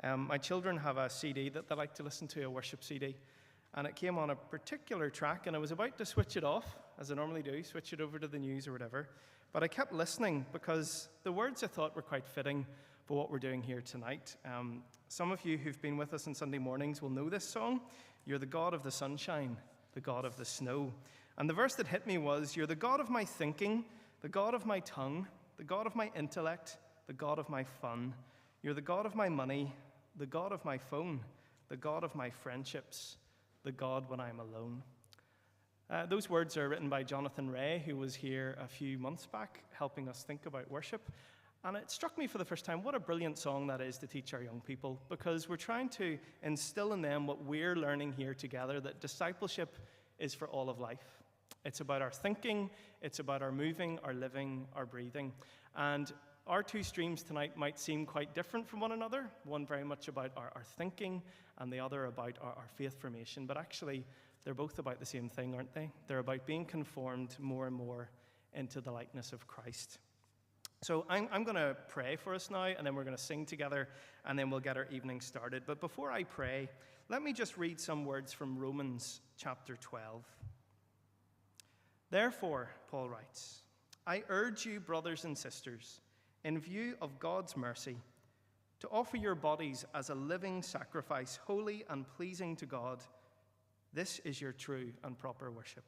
My children have a CD that they like to listen to, a worship CD, and it came on a particular track, and I was about to switch it off, as I normally do, switch it over to the news or whatever, but I kept listening because the words I thought were quite fitting for what we're doing here tonight. Some of you who've been with us on Sunday mornings will know this song. You're the God of the sunshine, the God of the snow. And the verse that hit me was, you're the God of my thinking, the God of my tongue, the God of my intellect, the God of my fun. You're the God of my money, the God of my phone, the God of my friendships, the God when I'm alone. Those words are written by Jonathan Ray, who was here a few months back helping us think about worship. And it struck me for the first time what a brilliant song that is to teach our young people, because we're trying to instill in them what we're learning here together, that discipleship is for all of life. It's about our thinking, it's about our moving, our living, our breathing. And our two streams tonight might seem quite different from one another, one very much about our thinking and the other about our faith formation, but actually they're both about the same thing, aren't they? They're about being conformed more and more into the likeness of Christ. So I'm going to pray for us now, and then we're going to sing together, and then we'll get our evening started. But before I pray, let me just read some words from Romans chapter 12. Therefore, Paul writes, I urge you, brothers and sisters, in view of God's mercy, to offer your bodies as a living sacrifice, holy and pleasing to God. This is your true and proper worship.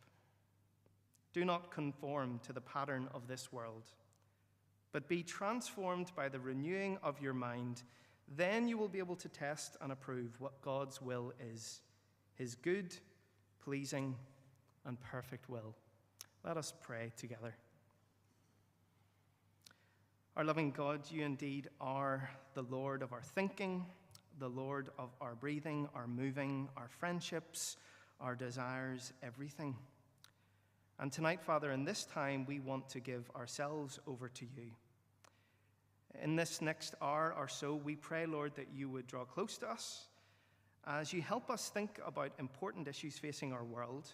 Do not conform to the pattern of this world, but be transformed by the renewing of your mind. Then you will be able to test and approve what God's will is, his good, pleasing, and perfect will. Let us pray together. Our loving God, you indeed are the Lord of our thinking, the Lord of our breathing, our moving, our friendships, our desires, everything. And tonight, Father, in this time, we want to give ourselves over to you. In this next hour or so, we pray, Lord, that you would draw close to us as you help us think about important issues facing our world.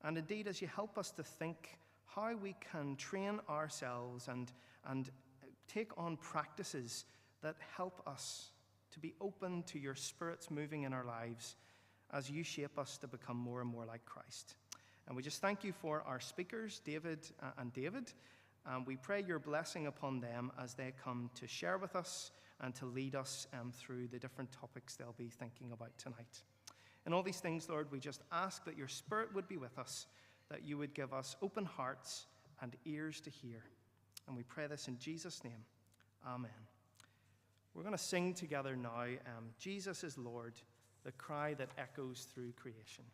And indeed, as you help us to think how we can train ourselves and take on practices that help us to be open to your Spirit's moving in our lives as you shape us to become more and more like Christ. And we just thank you for our speakers, David and David. We pray your blessing upon them as they come to share with us and to lead us through the different topics they'll be thinking about tonight. In all these things, Lord, we just ask that your Spirit would be with us, that you would give us open hearts and ears to hear. And we pray this in Jesus' name. Amen. We're going to sing together now, Jesus is Lord, the cry that echoes through creation.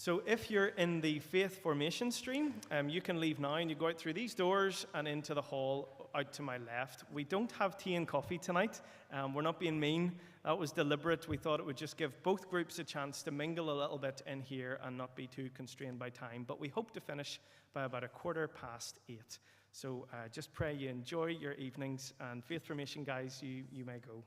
So if you're in the faith formation stream, you can leave now and you go out through these doors and into the hall out to my left. We don't have tea and coffee tonight. We're not being mean. That was deliberate. We thought it would just give both groups a chance to mingle a little bit in here and not be too constrained by time. But we hope to finish by about 8:15. So just pray you enjoy your evenings, and faith formation guys, you may go.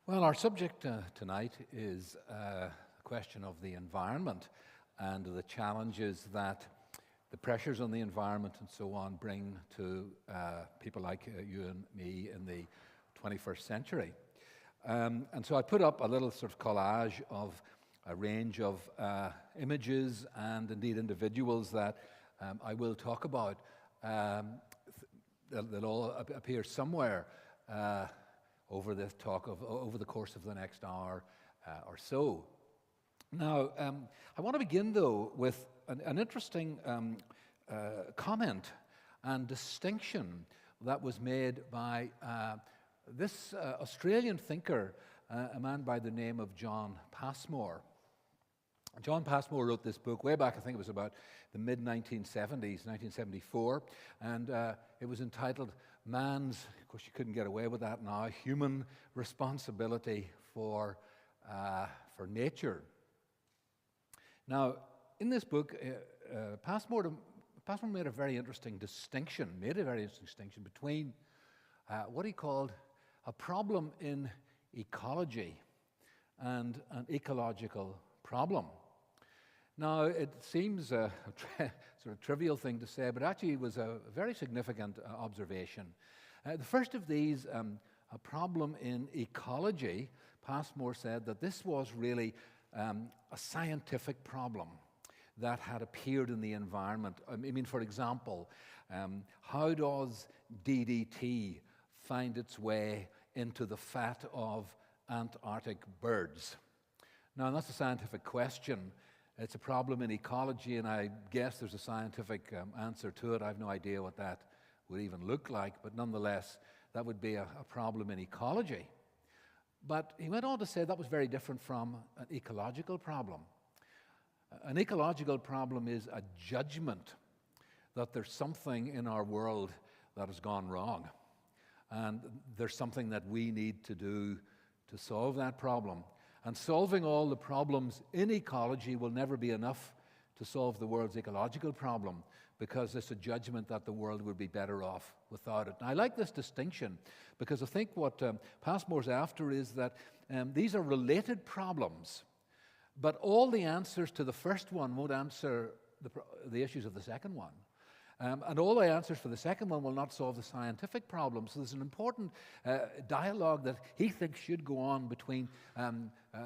Well, our subject tonight is a question of the environment and the challenges that the pressures on the environment and so on bring to people like you and me in the 21st century. And so I put up a little sort of collage of a range of images and indeed individuals that I will talk about. They'll all appear somewhere over this talk over the course of the next hour or so. Now, I want to begin, though, with an interesting comment and distinction that was made by this Australian thinker, a man by the name of John Passmore. John Passmore wrote this book way back, I think it was about the mid-1970s, 1974, and it was entitled Man's, of course you couldn't get away with that now, Human Responsibility for Nature. Now, in this book, Passmore made a very interesting distinction, between what he called a problem in ecology and an ecological problem. Now, it seems a sort of trivial thing to say, but actually it was a very significant observation. The first of these, a problem in ecology, Passmore said that this was really a scientific problem that had appeared in the environment. I mean, for example, how does DDT find its way into the fat of Antarctic birds? Now, that's a scientific question. It's a problem in ecology, and I guess there's a scientific answer to it. I have no idea what that would even look like, but nonetheless, that would be a problem in ecology. But he went on to say that was very different from an ecological problem. An ecological problem is a judgment that there's something in our world that has gone wrong, and there's something that we need to do to solve that problem. And solving all the problems in ecology will never be enough to solve the world's ecological problem, because it's a judgment that the world would be better off without it. And I like this distinction because I think what Passmore's after is that these are related problems, but all the answers to the first one won't answer the issues of the second one. And all the answers for the second one will not solve the scientific problem. So there's an important dialogue that he thinks should go on between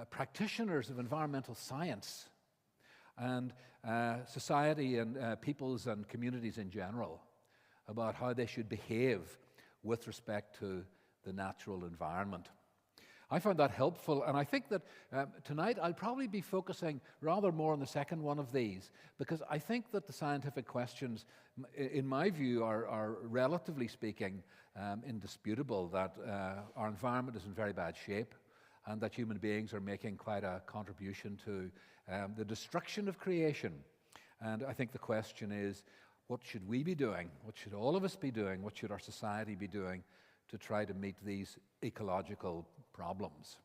practitioners of environmental science and society and peoples and communities in general about how they should behave with respect to the natural environment. I found that helpful, and I think that tonight I'll probably be focusing rather more on the second one of these, because I think that the scientific questions, in my view, are relatively speaking indisputable, that our environment is in very bad shape and that human beings are making quite a contribution to the destruction of creation. And I think the question is, what should we be doing? What should all of us be doing? What should our society be doing to try to meet these ecological problems?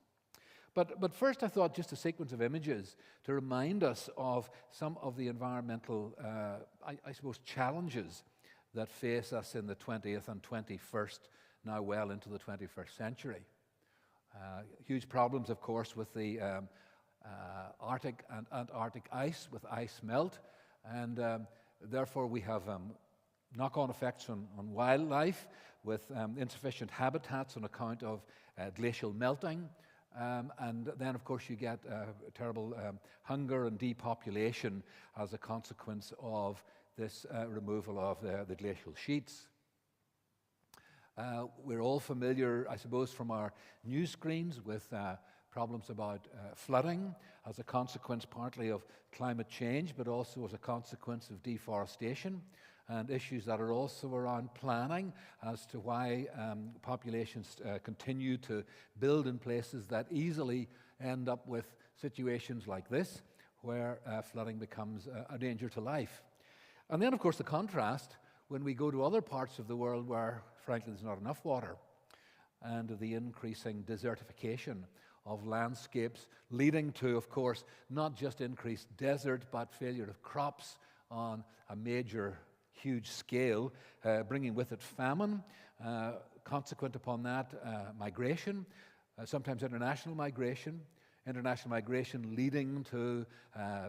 But first I thought just a sequence of images to remind us of some of the environmental, I suppose, challenges that face us in the 20th and 21st, now well into the 21st century. Huge problems, of course, with the Arctic and Antarctic ice with ice melt, and therefore we have knock-on effects on wildlife with insufficient habitats on account of glacial melting. And then, of course, you get terrible hunger and depopulation as a consequence of this removal of the glacial sheets. We're all familiar, I suppose, from our news screens with problems about flooding as a consequence partly of climate change, but also as a consequence of deforestation, and issues that are also around planning as to why populations continue to build in places that easily end up with situations like this, where flooding becomes a danger to life. And then, of course, the contrast when we go to other parts of the world where, frankly, there's not enough water, and the increasing desertification of landscapes, leading to, of course, not just increased desert, but failure of crops on a major, huge scale, bringing with it famine, consequent upon that, migration, sometimes international migration leading to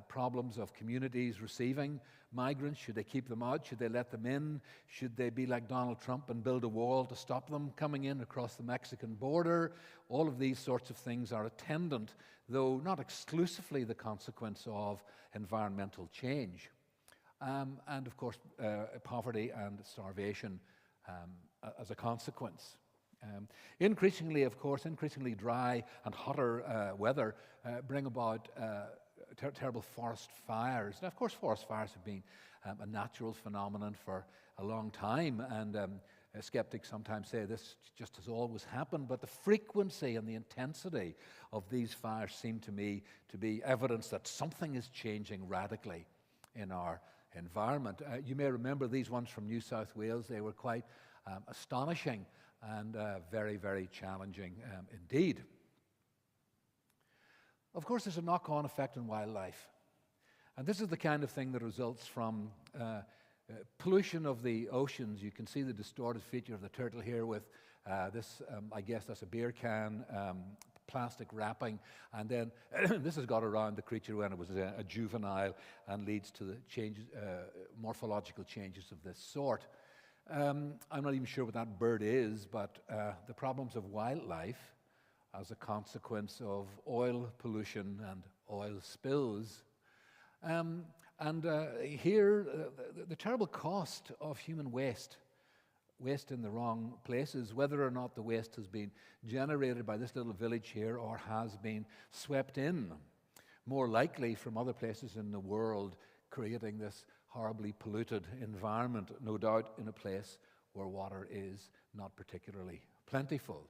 problems of communities receiving migrants. Should they keep them out? Should they let them in? Should they be like Donald Trump and build a wall to stop them coming in across the Mexican border? All of these sorts of things are attendant, though not exclusively the consequence of environmental change. And of course, poverty and starvation as a consequence. Increasingly dry and hotter weather bring about terrible forest fires. Now, of course, forest fires have been a natural phenomenon for a long time, and skeptics sometimes say this just has always happened, but the frequency and the intensity of these fires seem to me to be evidence that something is changing radically in our environment. You may remember these ones from New South Wales. They were quite astonishing and very, very challenging indeed. Of course, there's a knock-on effect on wildlife. And this is the kind of thing that results from pollution of the oceans. You can see the distorted feature of the turtle here with this, I guess that's a beer can, plastic wrapping, and then this has got around the creature when it was a juvenile and leads to the changes, morphological changes of this sort. I'm not even sure what that bird is, but the problems of wildlife as a consequence of oil pollution and oil spills. Here, the terrible cost of human waste in the wrong places, whether or not the waste has been generated by this little village here or has been swept in, more likely from other places in the world, creating this horribly polluted environment, no doubt in a place where water is not particularly plentiful.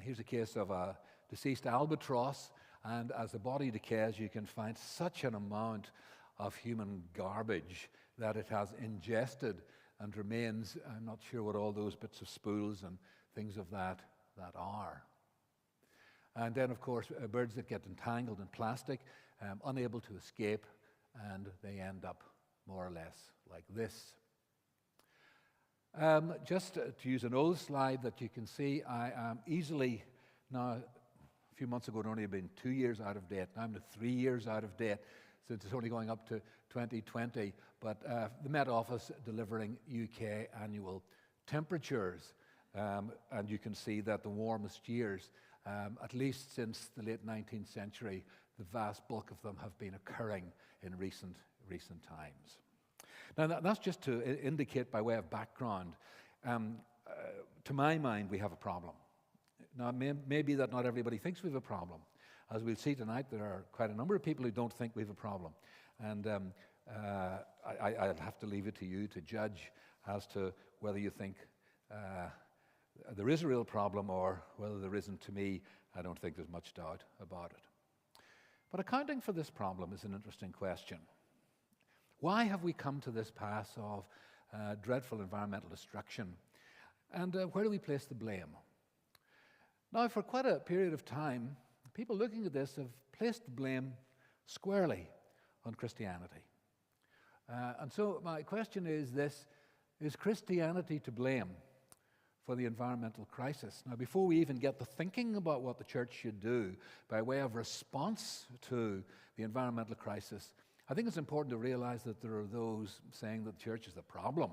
Here's a case of a deceased albatross, and as the body decays, you can find such an amount of human garbage that it has ingested and remains. I'm not sure what all those bits of spools and things of that are. And then, of course, birds that get entangled in plastic, unable to escape, and they end up more or less like this. Just to use an old slide that you can see, I am easily, now a few months ago it only had been 2 years out of date, now I'm 3 years out of date, since it's only going up to 2020, but the Met Office delivering UK annual temperatures, and you can see that the warmest years, at least since the late 19th century, the vast bulk of them have been occurring in recent times. Now, that's just to indicate by way of background. To my mind, we have a problem. Now, it may be that not everybody thinks we have a problem. As we'll see tonight, there are quite a number of people who don't think we have a problem. And I'll have to leave it to you to judge as to whether you think there is a real problem or whether there isn't. To me, I don't think there's much doubt about it. But accounting for this problem is an interesting question. Why have we come to this pass of dreadful environmental destruction? And where do we place the blame? Now, for quite a period of time, people looking at this have placed the blame squarely on Christianity. And so my question is this: is Christianity to blame for the environmental crisis. Now, before we even get to thinking about what the church should do by way of response to the environmental crisis, I think it's important to realize that there are those saying that the church is the problem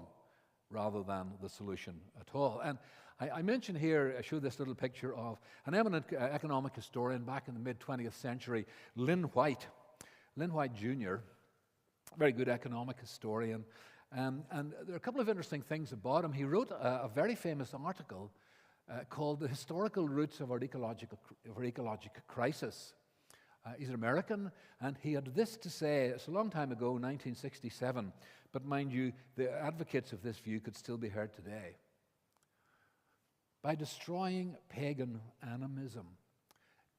rather than the solution at all. And I mention here, I show this little picture of an eminent economic historian back in the mid-20th century, Lynn White Jr., very good economic historian. And there are a couple of interesting things about him. He wrote a very famous article called The Historical Roots of Our Ecological Crisis. He's an American, and he had this to say. It's a long time ago, 1967, but mind you, the advocates of this view could still be heard today. By destroying pagan animism,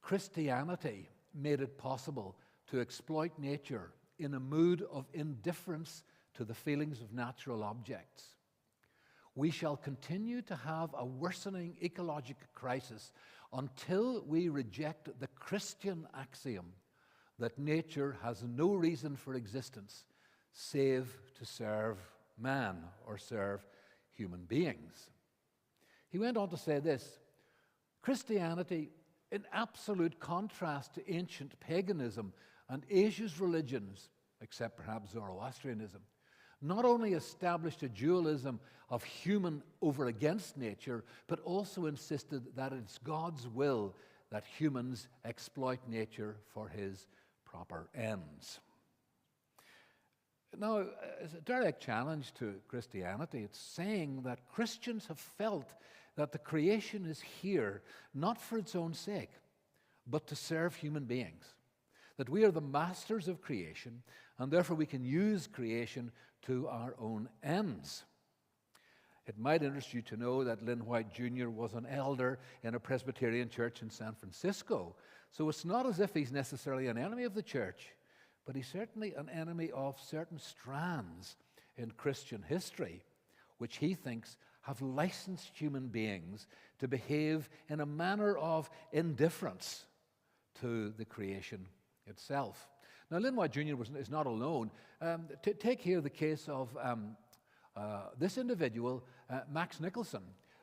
Christianity made it possible to exploit nature in a mood of indifference to the feelings of natural objects. We shall continue to have a worsening ecological crisis until we reject the Christian axiom that nature has no reason for existence save to serve man or serve human beings. He went on to say this: Christianity, in absolute contrast to ancient paganism and Asia's religions, except perhaps Zoroastrianism, not only established a dualism of human over against nature, but also insisted that it's God's will that humans exploit nature for his proper ends. Now, as a direct challenge to Christianity, it's saying that Christians have felt that the creation is here not for its own sake, but to serve human beings. That we are the masters of creation, and therefore we can use creation to our own ends. It might interest you to know that Lynn White Jr. was an elder in a Presbyterian church in San Francisco. So it's not as if he's necessarily an enemy of the church, but he's certainly an enemy of certain strands in Christian history, which he thinks have licensed human beings to behave in a manner of indifference to the creation itself. Now, Lynn White Jr. is not alone. Take here the case of this individual, Max Nicholson,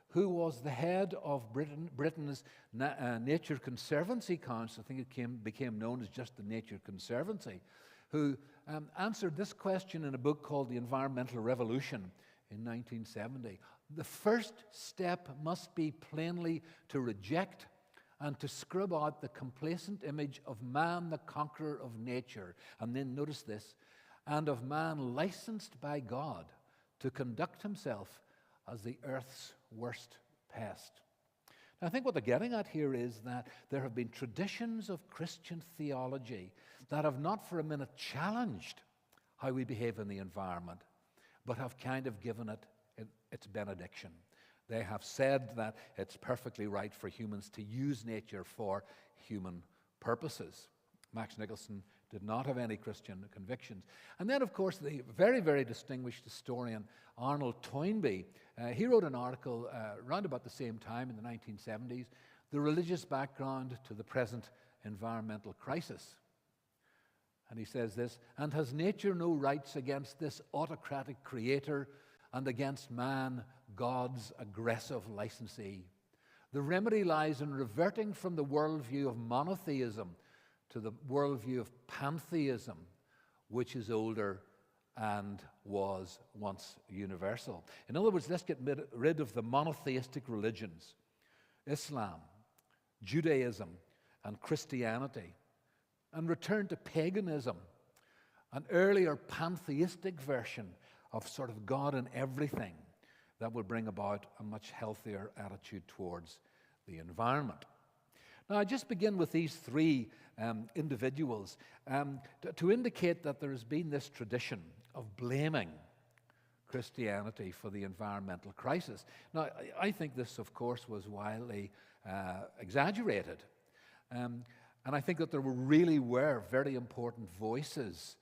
who was the head of Britain's Nature Conservancy Council. I think it became known as just the Nature Conservancy, who answered this question in a book called The Environmental Revolution in 1970. The first step must be plainly to reject and to scrub out the complacent image of man, the conqueror of nature. And then notice this, and of man licensed by God to conduct himself as the earth's worst pest. Now, I think what they're getting at here is that there have been traditions of Christian theology that have not for a minute challenged how we behave in the environment, but have kind of given it its benediction. They have said that it's perfectly right for humans to use nature for human purposes. Max Nicholson did not have any Christian convictions. And then, of course, the very, very distinguished historian Arnold Toynbee, he wrote an article around about the same time in the 1970s, The Religious Background to the Present Environmental Crisis. And he says this, and has nature no rights against this autocratic creator and against man, God's aggressive licensee? The remedy lies in reverting from the worldview of monotheism to the worldview of pantheism, which is older and was once universal. In other words, let's get rid of the monotheistic religions, Islam, Judaism, and Christianity, and return to paganism, an earlier pantheistic version of sort of God in everything that will bring about a much healthier attitude towards the environment. Now, I just begin with these three individuals to indicate that there has been this tradition of blaming Christianity for the environmental crisis. Now, I think this, of course, was wildly exaggerated. And I think that there really were very important voices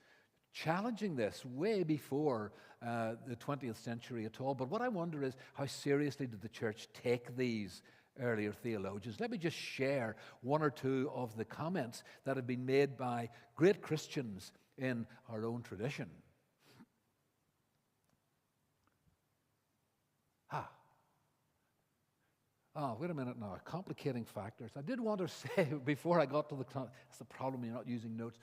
challenging this way before the 20th century at all. But what I wonder is, how seriously did the church take these earlier theologians? Let me just share one or two of the comments that have been made by great Christians in our own tradition. Oh, wait a minute now, complicating factors. I did want to say, before I got to that's the problem, you're not using notes.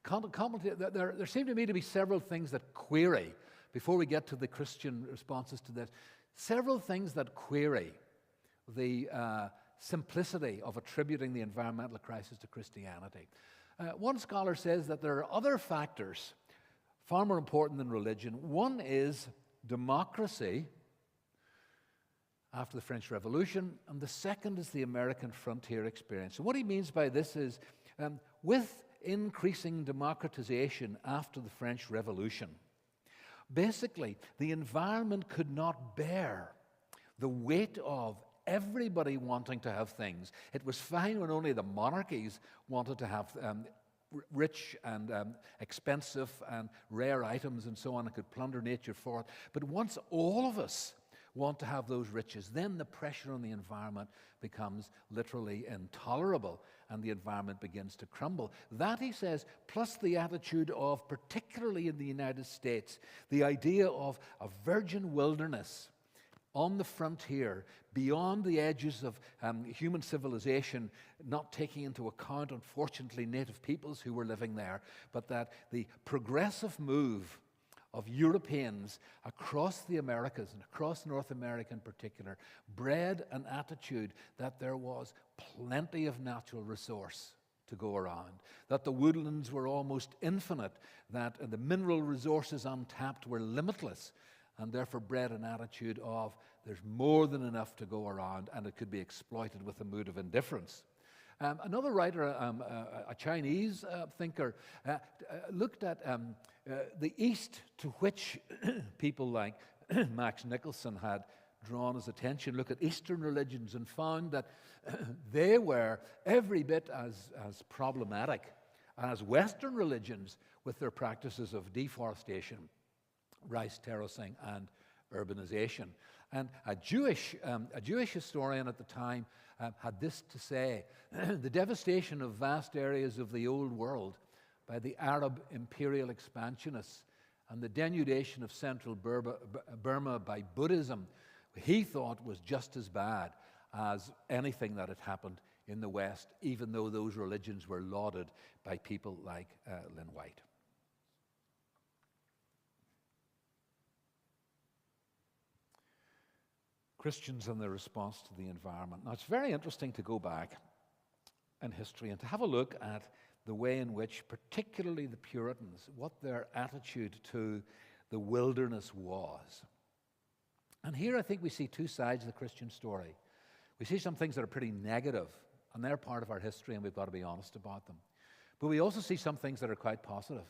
There seem to me to be several things that query, before we get to the Christian responses to this, several things that query the simplicity of attributing the environmental crisis to Christianity. One scholar says that there are other factors far more important than religion. One is democracy after the French Revolution, and the second is the American frontier experience. So what he means by this is, with increasing democratization after the French Revolution, basically the environment could not bear the weight of everybody wanting to have things. It was fine when only the monarchies wanted to have rich and expensive and rare items and so on, and could plunder nature for it. But once all of us want to have those riches, then the pressure on the environment becomes literally intolerable, and the environment begins to crumble. That, he says, plus the attitude of, particularly in the United States, the idea of a virgin wilderness on the frontier, beyond the edges of human civilization, not taking into account, unfortunately, native peoples who were living there, but that the progressive move of Europeans across the Americas and across North America in particular bred an attitude that there was plenty of natural resource to go around, that the woodlands were almost infinite, that the mineral resources untapped were limitless, and therefore bred an attitude of there's more than enough to go around and it could be exploited with a mood of indifference. Another writer, a Chinese thinker, looked at the East, to which people like Max Nicholson had drawn his attention, look at Eastern religions, and found that they were every bit as problematic as Western religions with their practices of deforestation, rice terracing, and urbanization. And a Jewish historian at the time had this to say: the devastation of vast areas of the old world by the Arab imperial expansionists and the denudation of central Burma by Buddhism, he thought was just as bad as anything that had happened in the West, even though those religions were lauded by people like Lynn White. Christians and their response to the environment. Now, it's very interesting to go back in history and to have a look at the way in which, particularly the Puritans, what their attitude to the wilderness was. And here I think we see two sides of the Christian story. We see some things that are pretty negative, and they're part of our history, and we've got to be honest about them. But we also see some things that are quite positive,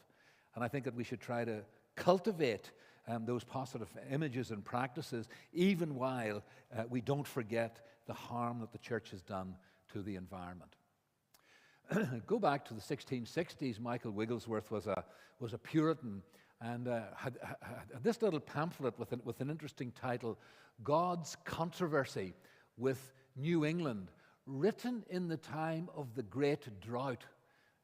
and I think that we should try to cultivate those positive images and practices, even while we don't forget the harm that the church has done to the environment. Go back to the 1660s. Michael Wigglesworth was a Puritan, and had this little pamphlet with an interesting title, "God's Controversy with New England," written in the time of the Great Drought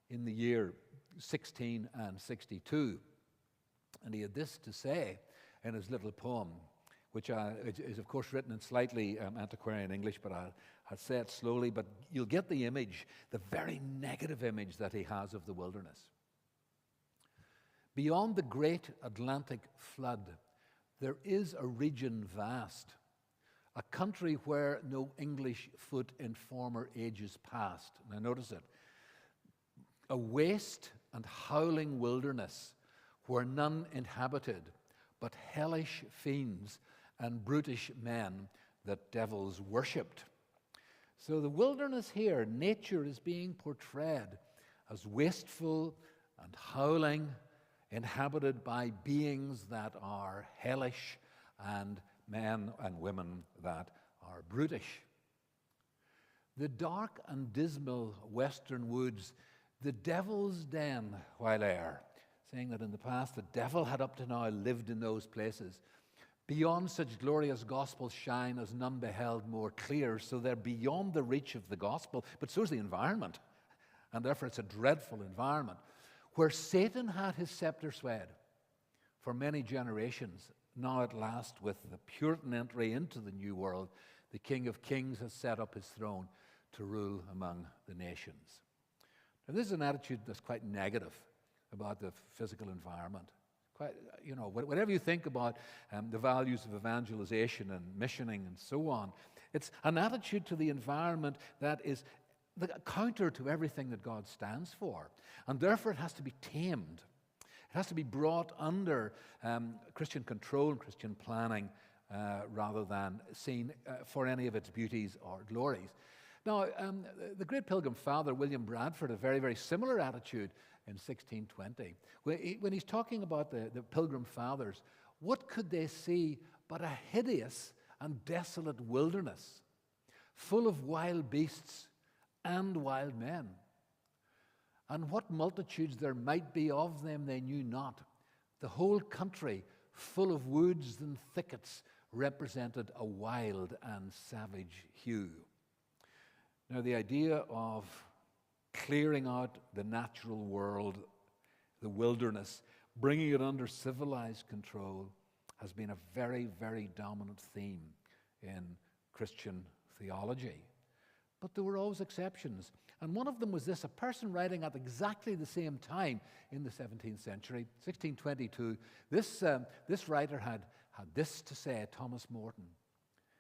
in the year 1662. And he had this to say in his little poem, which is of course written in slightly antiquarian English, but I'll say it slowly, but you'll get the image, the very negative image that he has of the wilderness. Beyond the great Atlantic flood, there is a region vast, a country where no English foot in former ages passed. Now notice it. A waste and howling wilderness where none inhabited, but hellish fiends and brutish men that devils worshipped. So the wilderness here, nature is being portrayed as wasteful and howling, inhabited by beings that are hellish and men and women that are brutish. The dark and dismal western woods, the devil's den while there, saying that in the past the devil had up to now lived in those places. Beyond such glorious gospel shine as none beheld more clear, so they're beyond the reach of the gospel, but so is the environment, and therefore it's a dreadful environment, where Satan had his scepter swayed for many generations. Now at last, with the Puritan entry into the New World, The King of Kings has set up his throne to rule among the nations. Now, this is an attitude that's quite negative about the physical environment. Quite, whatever you think about the values of evangelization and missioning and so on, it's an attitude to the environment that is the counter to everything that God stands for. And therefore, it has to be tamed. It has to be brought under Christian control and Christian planning rather than seen for any of its beauties or glories. Now, the great Pilgrim Father, William Bradford, had a very, very similar attitude in 1620. When he's talking about the Pilgrim Fathers, what could they see but a hideous and desolate wilderness, full of wild beasts and wild men? And what multitudes there might be of them they knew not. The whole country, full of woods and thickets, represented a wild and savage hue. Now, the idea of clearing out the natural world, the wilderness, bringing it under civilized control, has been a very, very dominant theme in Christian theology. But there were always exceptions. And one of them was this: a person writing at exactly the same time in the 17th century, 1622, this writer had this to say, Thomas Morton,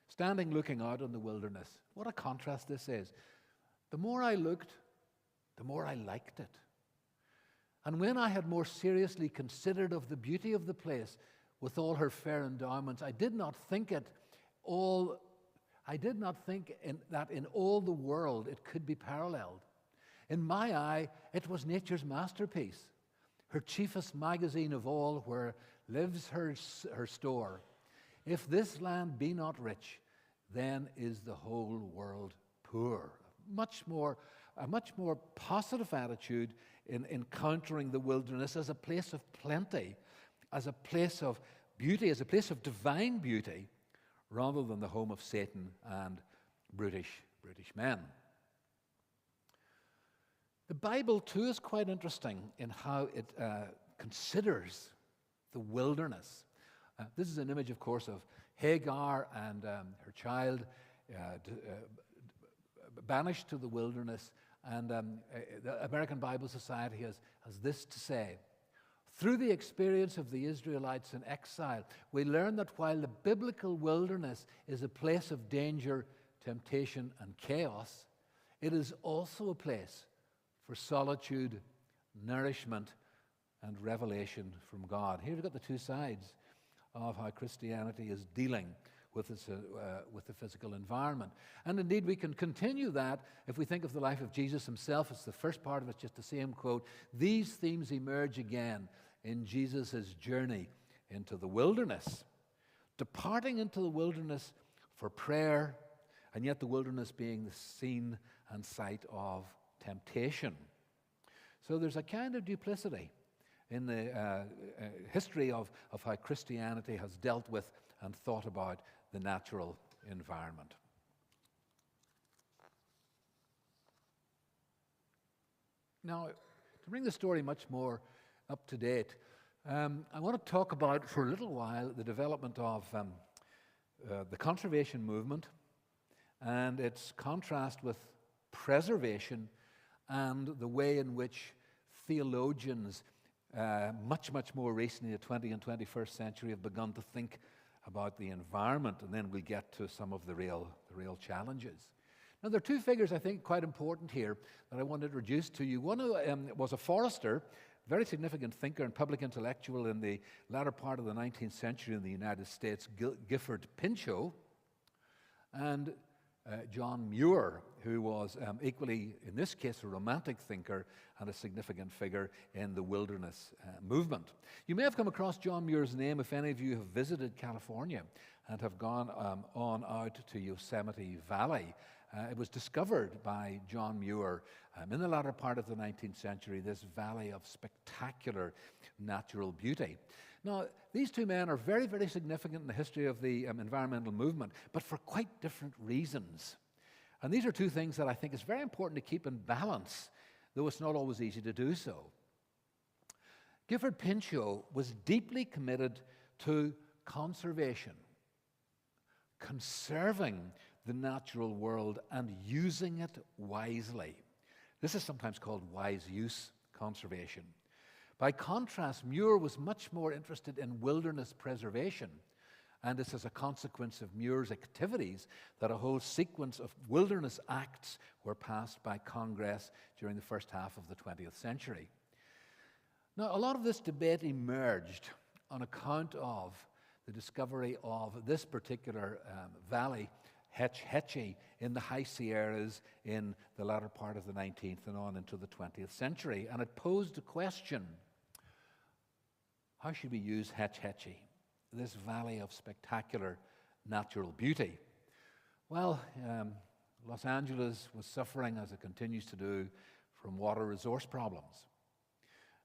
standing looking out on the wilderness. What a contrast this is. The more I looked, the more I liked it. And when I had more seriously considered of the beauty of the place with all her fair endowments, I did not think that in all the world it could be paralleled. In my eye, it was nature's masterpiece, her chiefest magazine of all, where lives her store. If this land be not rich, then is the whole world poor. A much more positive attitude in encountering the wilderness as a place of plenty, as a place of beauty, as a place of divine beauty, rather than the home of Satan and brutish men. The Bible, too, is quite interesting in how it considers the wilderness. This is an image, of course, of Hagar and her child banished to the wilderness. And the American Bible Society has this to say: through the experience of the Israelites in exile, we learn that while the biblical wilderness is a place of danger, temptation, and chaos, it is also a place for solitude, nourishment, and revelation from God. Here we've got the two sides of how Christianity is dealing with the physical environment. And indeed, we can continue that if we think of the life of Jesus himself. It's the first part of it, just the same quote. These themes emerge again in Jesus' journey into the wilderness, departing into the wilderness for prayer, and yet the wilderness being the scene and site of temptation. So there's a kind of duplicity in the history of how Christianity has dealt with and thought about the natural environment. Now, to bring the story much more up to date, I want to talk about for a little while the development of the conservation movement and its contrast with preservation, and the way in which theologians much more recently, the 20th and 21st century, have begun to think about the environment, and then we'll get to some of the real challenges. Now, there are two figures I think quite important here that I want to introduce to you. One was a forester, very significant thinker and public intellectual in the latter part of the 19th century in the United States, Gifford Pinchot, and John Muir, who was equally, in this case, a romantic thinker and a significant figure in the wilderness movement. You may have come across John Muir's name if any of you have visited California and have gone on out to Yosemite Valley. It was discovered by John Muir in the latter part of the 19th century, this valley of spectacular natural beauty. Now, these two men are very, very significant in the history of the environmental movement, but for quite different reasons. And these are two things that I think is very important to keep in balance, though it's not always easy to do so. Gifford Pinchot was deeply committed to conservation, conserving the natural world and using it wisely. This is sometimes called wise use conservation. By contrast, Muir was much more interested in wilderness preservation, and it's as a consequence of Muir's activities that a whole sequence of wilderness acts were passed by Congress during the first half of the 20th century. Now, a lot of this debate emerged on account of the discovery of this particular valley, Hetch Hetchy, in the high Sierras in the latter part of the 19th and on into the 20th century. And it posed a question: how should we use Hetch Hetchy, this valley of spectacular natural beauty? Well, Los Angeles was suffering, as it continues to do, from water resource problems.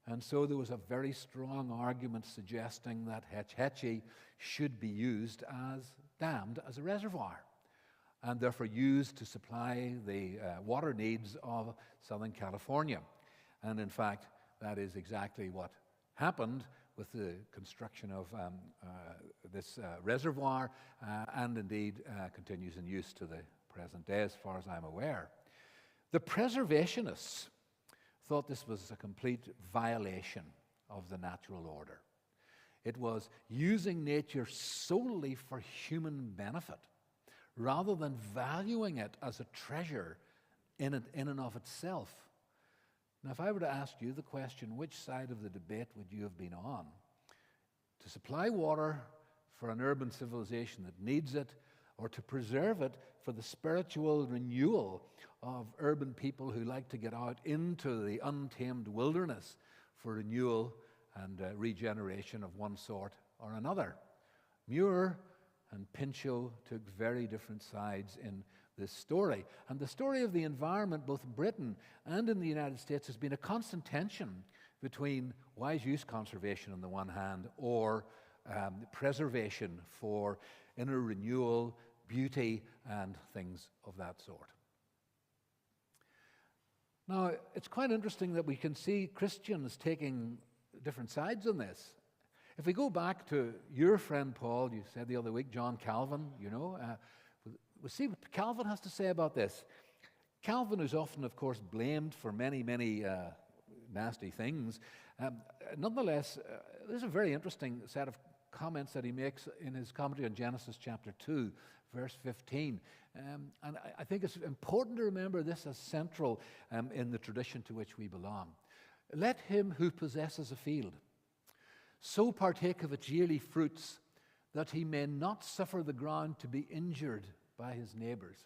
And so there was a very strong argument suggesting that Hetch Hetchy should be used dammed as a reservoir, and therefore used to supply the water needs of Southern California. And in fact, that is exactly what happened with the construction of this reservoir, and indeed continues in use to the present day, as far as I'm aware. The preservationists thought this was a complete violation of the natural order. It was using nature solely for human benefit, rather than valuing it as a treasure in and of itself. Now, if I were to ask you the question, which side of the debate would you have been on? To supply water for an urban civilization that needs it, or to preserve it for the spiritual renewal of urban people who like to get out into the untamed wilderness for renewal and regeneration of one sort or another? Muir and Pinchot took very different sides in this story. And the story of the environment, both in Britain and in the United States, has been a constant tension between wise use conservation on the one hand, or preservation for inner renewal, beauty, and things of that sort. Now, it's quite interesting that we can see Christians taking different sides on this. If we go back to your friend Paul, you said the other week, John Calvin, we'll see what Calvin has to say about this. Calvin is often, of course, blamed for many, many nasty things. Nonetheless, there's a very interesting set of comments that he makes in his commentary on Genesis chapter 2, verse 15. And I think it's important to remember this as central in the tradition to which we belong. Let him who possesses a field so partake of its yearly fruits, that he may not suffer the ground to be injured by his neighbors.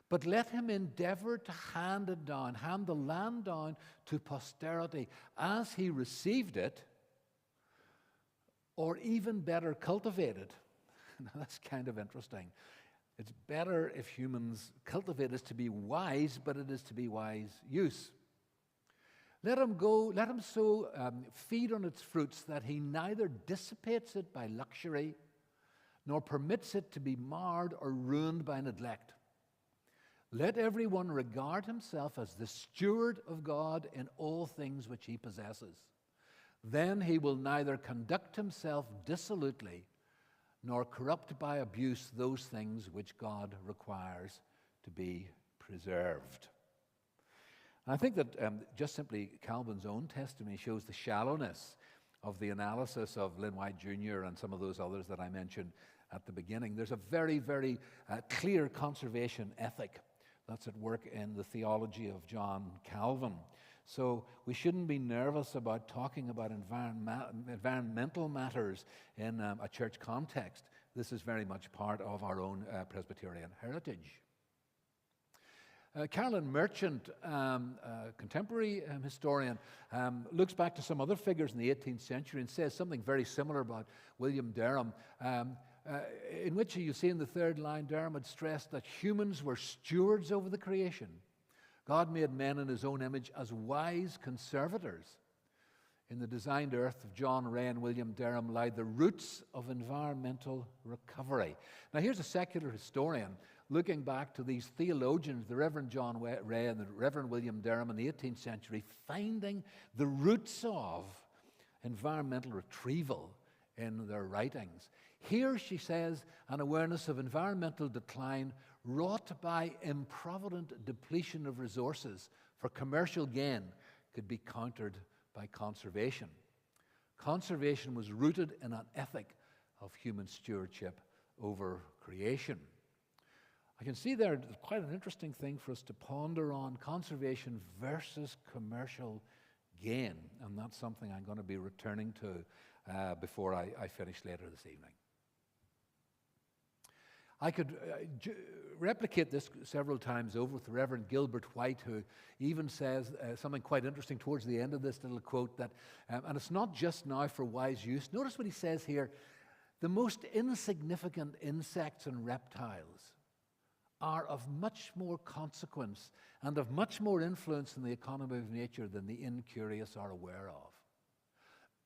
But let him endeavor to hand the land down to posterity as he received it, or even better, cultivate it. Now that's kind of interesting. It's better if humans cultivate it to be wise, but it is to be wise use. Let him so feed on its fruits that he neither dissipates it by luxury, nor permits it to be marred or ruined by neglect. Let everyone regard himself as the steward of God in all things which he possesses. Then he will neither conduct himself dissolutely, nor corrupt by abuse those things which God requires to be preserved. I think that just simply Calvin's own testimony shows the shallowness of the analysis of Lynn White Jr. and some of those others that I mentioned at the beginning. There's a very, very clear conservation ethic that's at work in the theology of John Calvin. So we shouldn't be nervous about talking about environmental matters in a church context. This is very much part of our own Presbyterian heritage. Carolyn Merchant, contemporary historian, looks back to some other figures in the 18th century and says something very similar about William Derham, in which you see in the third line, Derham had stressed that humans were stewards over the creation. God made men in his own image as wise conservators. In the designed earth of John Ray and William Derham lie the roots of environmental recovery. Now here's a secular historian looking back to these theologians, the Reverend John Ray and the Reverend William Derham in the 18th century, finding the roots of environmental retrieval in their writings. Here, she says, an awareness of environmental decline wrought by improvident depletion of resources for commercial gain could be countered by conservation. Conservation was rooted in an ethic of human stewardship over creation. I can see there quite an interesting thing for us to ponder on: conservation versus commercial gain. And that's something I'm going to be returning to before I finish later this evening. I could replicate this several times over with the Reverend Gilbert White, who even says something quite interesting towards the end of this little quote, that, and it's not just now for wise use. Notice what he says here: the most insignificant insects and reptiles are of much more consequence and of much more influence in the economy of nature than the incurious are aware of.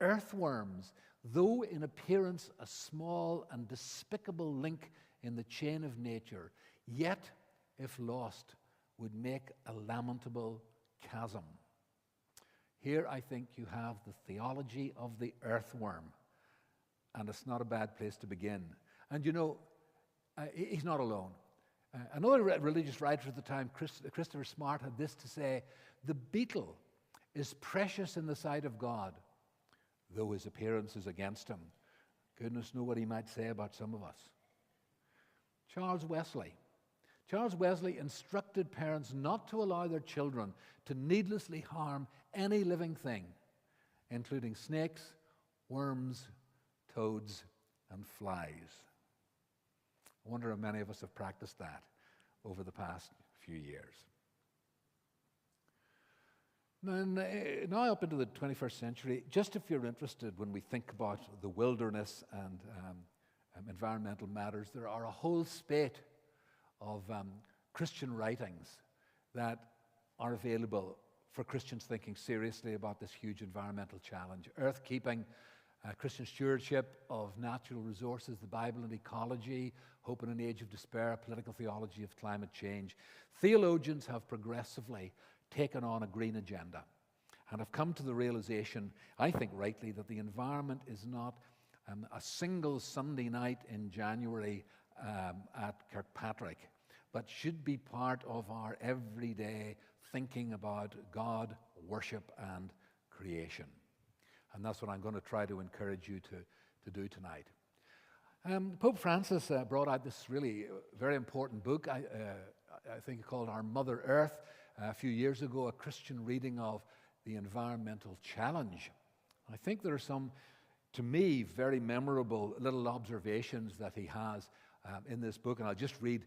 Earthworms, though in appearance a small and despicable link in the chain of nature, yet, if lost, would make a lamentable chasm. Here, I think you have the theology of the earthworm, and it's not a bad place to begin. And you know, he's not alone. Another religious writer at the time, Christopher Smart, had this to say: the beetle is precious in the sight of God, though his appearance is against him. Goodness knows what he might say about some of us. Charles Wesley instructed parents not to allow their children to needlessly harm any living thing, including snakes, worms, toads, and flies. I wonder how many of us have practiced that over the past few years. Now up into the 21st century, just if you're interested, when we think about the wilderness and environmental matters, there are a whole spate of Christian writings that are available for Christians thinking seriously about this huge environmental challenge. Earth-keeping, Christian stewardship of natural resources, the Bible and ecology, hope in an age of despair, political theology of climate change. Theologians have progressively taken on a green agenda and have come to the realization, I think rightly, that the environment is not a single Sunday night in January at Kirkpatrick, but should be part of our everyday thinking about God, worship, and creation. And that's what I'm going to try to encourage you to do tonight. Pope Francis brought out this really very important book, I think called Our Mother Earth, a few years ago, a Christian reading of the environmental challenge. I think there are some, to me, very memorable little observations that he has in this book, and I'll just read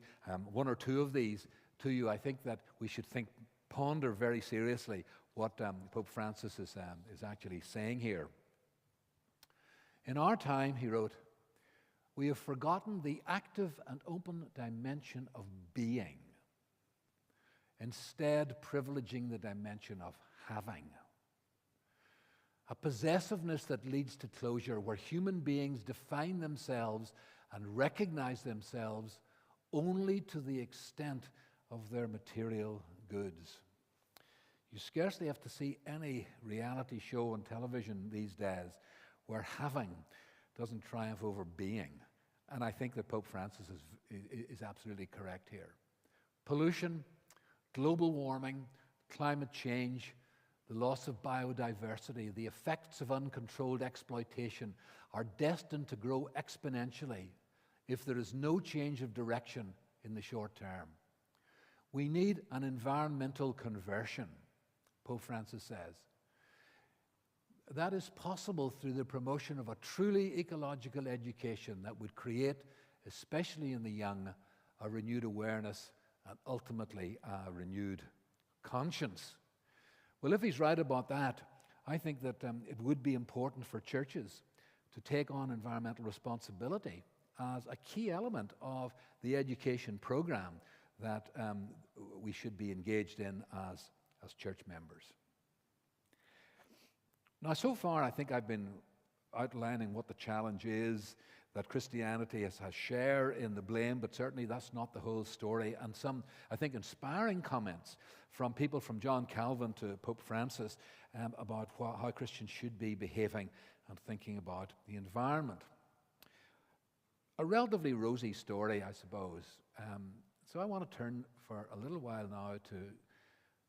one or two of these to you. I think that we should ponder very seriously what Pope Francis is actually saying here. In our time, he wrote, we have forgotten the active and open dimension of being, instead privileging the dimension of having. A possessiveness that leads to closure, where human beings define themselves and recognize themselves only to the extent of their material goods. You scarcely have to see any reality show on television these days where having doesn't triumph over being. And I think that Pope Francis is absolutely correct here. Pollution, global warming, climate change, the loss of biodiversity, the effects of uncontrolled exploitation are destined to grow exponentially if there is no change of direction in the short term. We need an environmental conversion, Pope Francis says. That is possible through the promotion of a truly ecological education that would create, especially in the young, a renewed awareness and ultimately a renewed conscience. Well, if he's right about that, I think that it would be important for churches to take on environmental responsibility as a key element of the education program that we should be engaged in as church members. Now, so far, I think I've been outlining what the challenge is, that Christianity has share in the blame, but certainly that's not the whole story. And some, I think, inspiring comments from people from John Calvin to Pope Francis about how Christians should be behaving and thinking about the environment. a relatively rosy story, I suppose. So I want to turn for a little while now to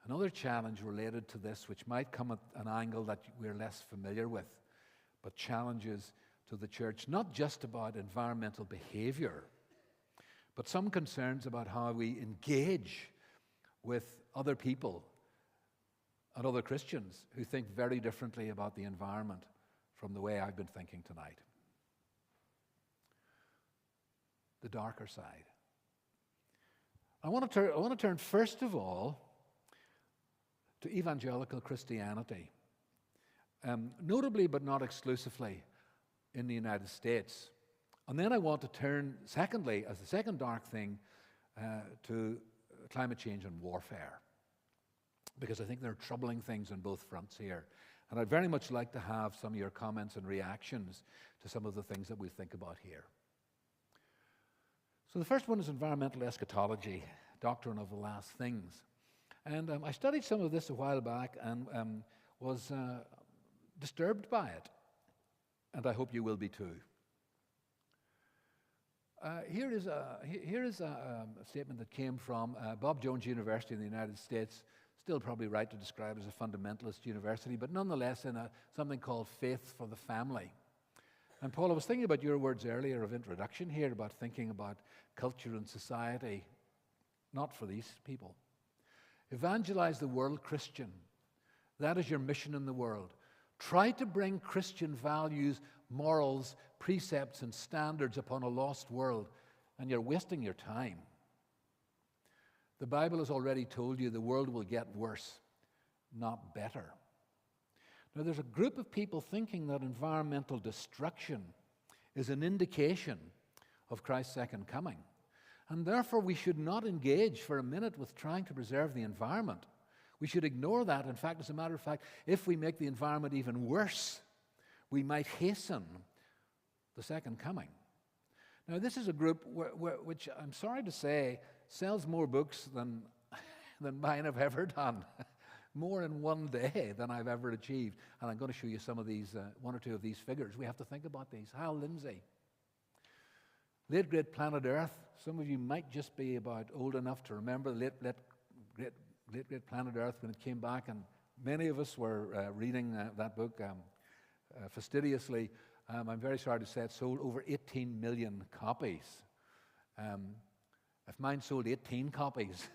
another challenge related to this, which might come at an angle that we're less familiar with, but challenges to the church, not just about environmental behavior, but some concerns about how we engage with other people and other Christians who think very differently about the environment from the way I've been thinking tonight. The darker side. I want to turn first of all to evangelical Christianity, notably but not exclusively in the United States. And then I want to turn, secondly, as the second dark thing, to climate change and warfare, because I think there are troubling things on both fronts here. And I'd very much like to have some of your comments and reactions to some of the things that we think about here. So the first one is environmental eschatology, doctrine of the last things. And I studied some of this a while back and was disturbed by it. And I hope you will be too. Here is a statement that came from Bob Jones University in the United States. Still probably right to describe as a fundamentalist university, but nonetheless in something called Faith for the Family. And Paul, I was thinking about your words earlier of introduction here about thinking about culture and society, not for these people. Evangelize the world Christian. That is your mission in the world. Try to bring Christian values, morals, precepts, and standards upon a lost world, and you're wasting your time. The Bible has already told you the world will get worse, not better. Now, there's a group of people thinking that environmental destruction is an indication of Christ's second coming. And therefore, we should not engage for a minute with trying to preserve the environment. We should ignore that. In fact, as a matter of fact, if we make the environment even worse, we might hasten the second coming. Now, this is a group which, I'm sorry to say, sells more books than mine have ever done. More in one day than I've ever achieved. And I'm going to show you some of these, one or two of these figures. We have to think about these. Hal Lindsey. Late great Planet Earth. Some of you might just be about old enough to remember late great Planet Earth when it came back, and many of us were reading that book fastidiously. I'm very sorry to say it sold over 18 million copies. If mine sold 18 copies,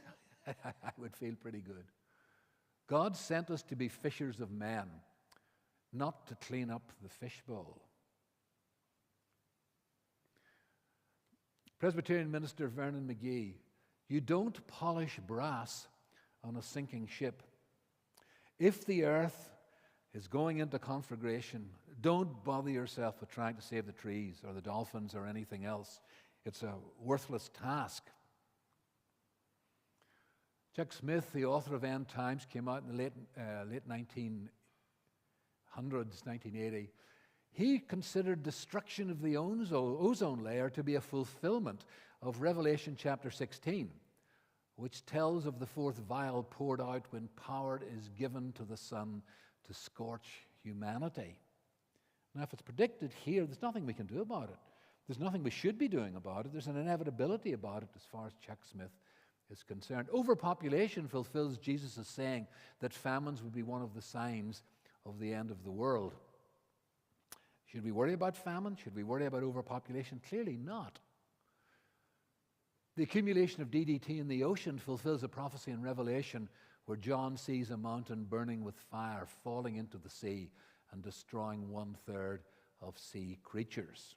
I would feel pretty good. God sent us to be fishers of men, not to clean up the fishbowl. Presbyterian minister Vernon McGee, you don't polish brass on a sinking ship. If the earth is going into conflagration, don't bother yourself with trying to save the trees or the dolphins or anything else. It's a worthless task. Chuck Smith, the author of End Times, came out in the late 1900s, 1980. He considered destruction of the ozone layer to be a fulfillment of Revelation chapter 16, which tells of the fourth vial poured out when power is given to the sun to scorch humanity. Now, if it's predicted here, there's nothing we can do about it. There's nothing we should be doing about it. There's an inevitability about it as far as Chuck Smith is concerned. Overpopulation fulfills Jesus' saying that famines would be one of the signs of the end of the world. Should we worry about famine? Should we worry about overpopulation? Clearly not. The accumulation of DDT in the ocean fulfills a prophecy in Revelation where John sees a mountain burning with fire falling into the sea and destroying 1/3 of sea creatures.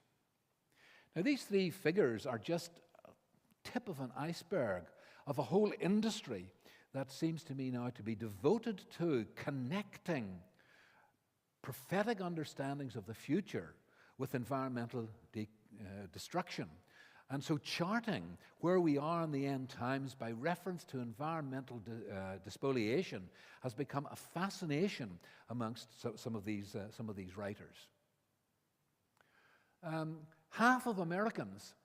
Now, these three figures are just a tip of an iceberg of a whole industry that seems to me now to be devoted to connecting prophetic understandings of the future with environmental destruction. And so charting where we are in the end times by reference to environmental despoliation has become a fascination amongst some of these writers. Half of Americans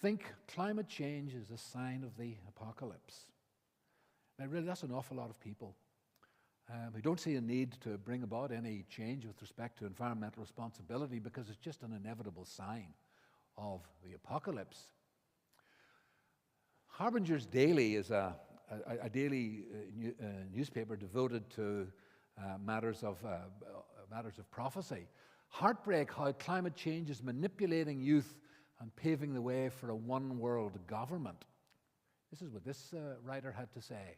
think climate change is a sign of the apocalypse. Now, really, that's an awful lot of people. We don't see a need to bring about any change with respect to environmental responsibility because it's just an inevitable sign of the apocalypse. Harbinger's Daily is a daily newspaper devoted to matters of prophecy. Heartbreak, how climate change is manipulating youth and paving the way for a one-world government. This is what this writer had to say.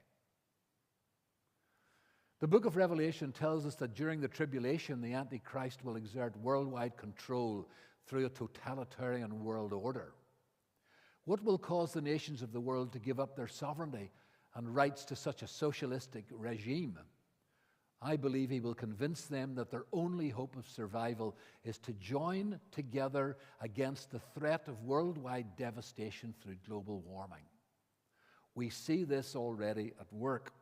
The book of Revelation tells us that during the tribulation, the Antichrist will exert worldwide control through a totalitarian world order. What will cause the nations of the world to give up their sovereignty and rights to such a socialistic regime? I believe he will convince them that their only hope of survival is to join together against the threat of worldwide devastation through global warming. We see this already at work.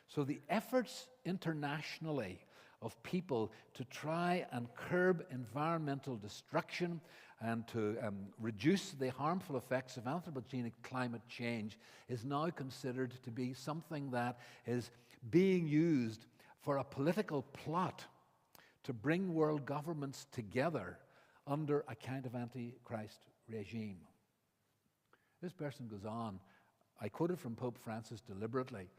So the efforts internationally of people to try and curb environmental destruction and to reduce the harmful effects of anthropogenic climate change is now considered to be something that is being used for a political plot to bring world governments together under a kind of Antichrist regime. This person goes on. I quoted from Pope Francis deliberately.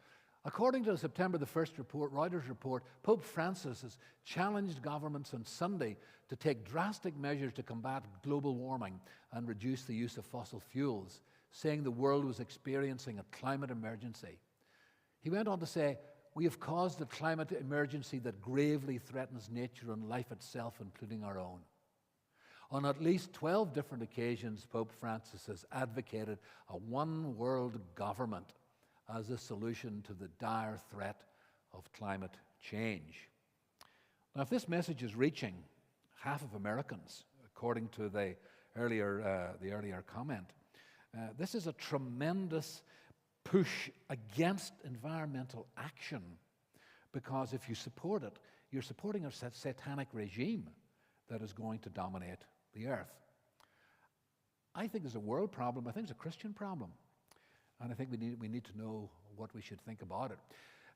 According to the September the 1st report, Reuters report, Pope Francis has challenged governments on Sunday to take drastic measures to combat global warming and reduce the use of fossil fuels, saying the world was experiencing a climate emergency. He went on to say, "We have caused a climate emergency that gravely threatens nature and life itself, including our own." On at least 12 different occasions, Pope Francis has advocated a one-world government as a solution to the dire threat of climate change. Now, if this message is reaching half of Americans, according to the earlier comment, this is a tremendous push against environmental action, because if you support it, you're supporting a satanic regime that is going to dominate the earth. I think there's a world problem. I think it's a Christian problem. And I think we need to know what we should think about it.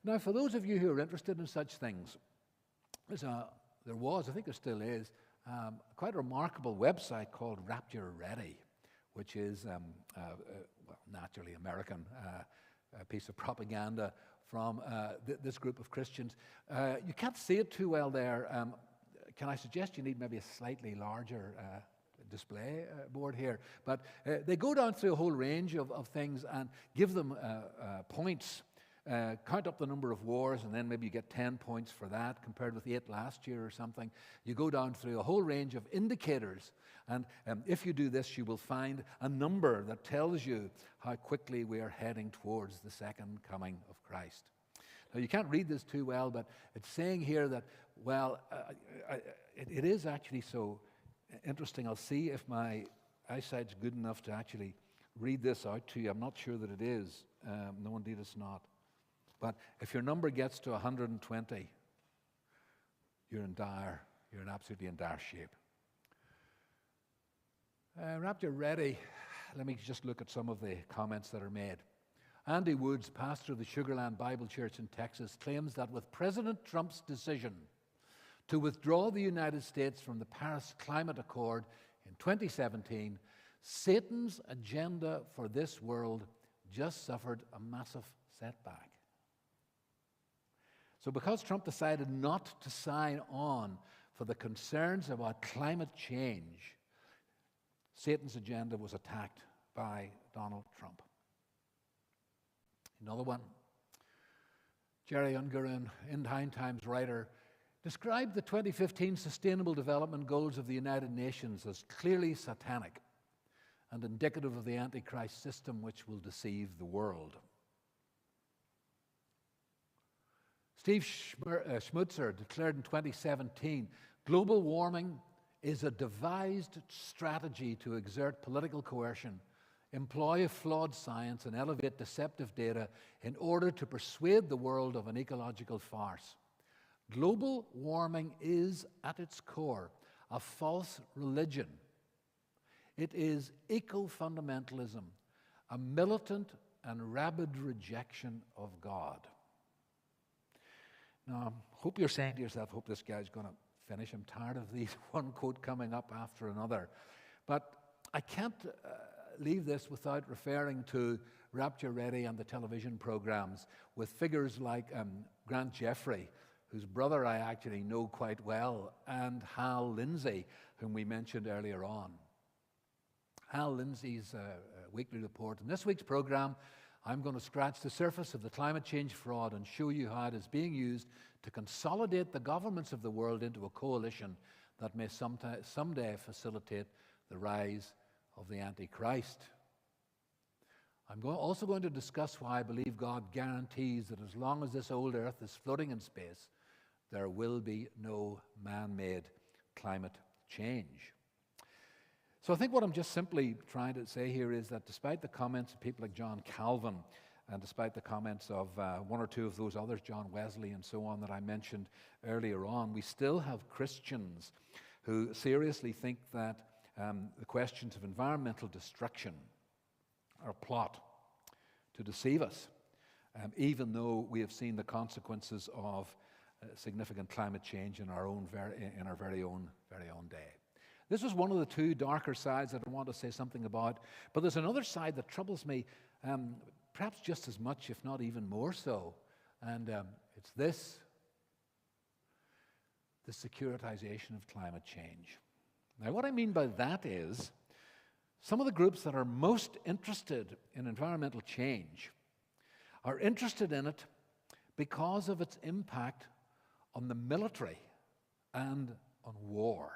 Now, for those of you who are interested in such things, there was, I think there still is, quite a remarkable website called Rapture Ready, which is, naturally American, a piece of propaganda from this group of Christians. You can't see it too well there. Can I suggest you need maybe a slightly larger display board here? But they go down through a whole range of things and give them points. Count up the number of wars, and then maybe you get 10 points for that, compared with 8 last year or something. You go down through a whole range of indicators, and if you do this, you will find a number that tells you how quickly we are heading towards the second coming of Christ. Now, you can't read this too well, but it's saying here that, well, it is actually so interesting. I'll see if my eyesight's good enough to actually read this out to you. I'm not sure that it is. No, indeed it's not. But if your number gets to 120, you're absolutely in dire shape. Rapture Ready, let me just look at some of the comments that are made. Andy Woods, pastor of the Sugarland Bible Church in Texas, claims that with President Trump's decision to withdraw the United States from the Paris Climate Accord in 2017, Satan's agenda for this world just suffered a massive setback. So because Trump decided not to sign on for the concerns about climate change, Satan's agenda was attacked by Donald Trump. Another one, Jerry Ungerin, End Times writer, described the 2015 Sustainable Development Goals of the United Nations as clearly satanic and indicative of the Antichrist system which will deceive the world. Steve Schmutzer declared in 2017, global warming is a devised strategy to exert political coercion, employ a flawed science, and elevate deceptive data in order to persuade the world of an ecological farce. Global warming is, at its core, a false religion. It is eco-fundamentalism, a militant and rabid rejection of God. Now, I hope you're saying to yourself, hope this guy's going to finish. I'm tired of these one quote coming up after another. But I can't leave this without referring to Rapture Ready and the television programs with figures like Grant Jeffrey, whose brother I actually know quite well, and Hal Lindsey, whom we mentioned earlier on. Hal Lindsey's weekly report. In this week's program, I'm going to scratch the surface of the climate change fraud and show you how it is being used to consolidate the governments of the world into a coalition that may someday facilitate the rise of the Antichrist. I'm also going to discuss why I believe God guarantees that as long as this old earth is floating in space, there will be no man-made climate change. So I think what I'm just simply trying to say here is that despite the comments of people like John Calvin, and despite the comments of one or two of those others, John Wesley and so on, that I mentioned earlier on, we still have Christians who seriously think that the questions of environmental destruction are a plot to deceive us, even though we have seen the consequences of significant climate change in our very own day. This is one of the two darker sides that I want to say something about, but there's another side that troubles me, perhaps just as much, if not even more so, and it's the securitization of climate change. Now, what I mean by that is some of the groups that are most interested in environmental change are interested in it because of its impact on the military and on war.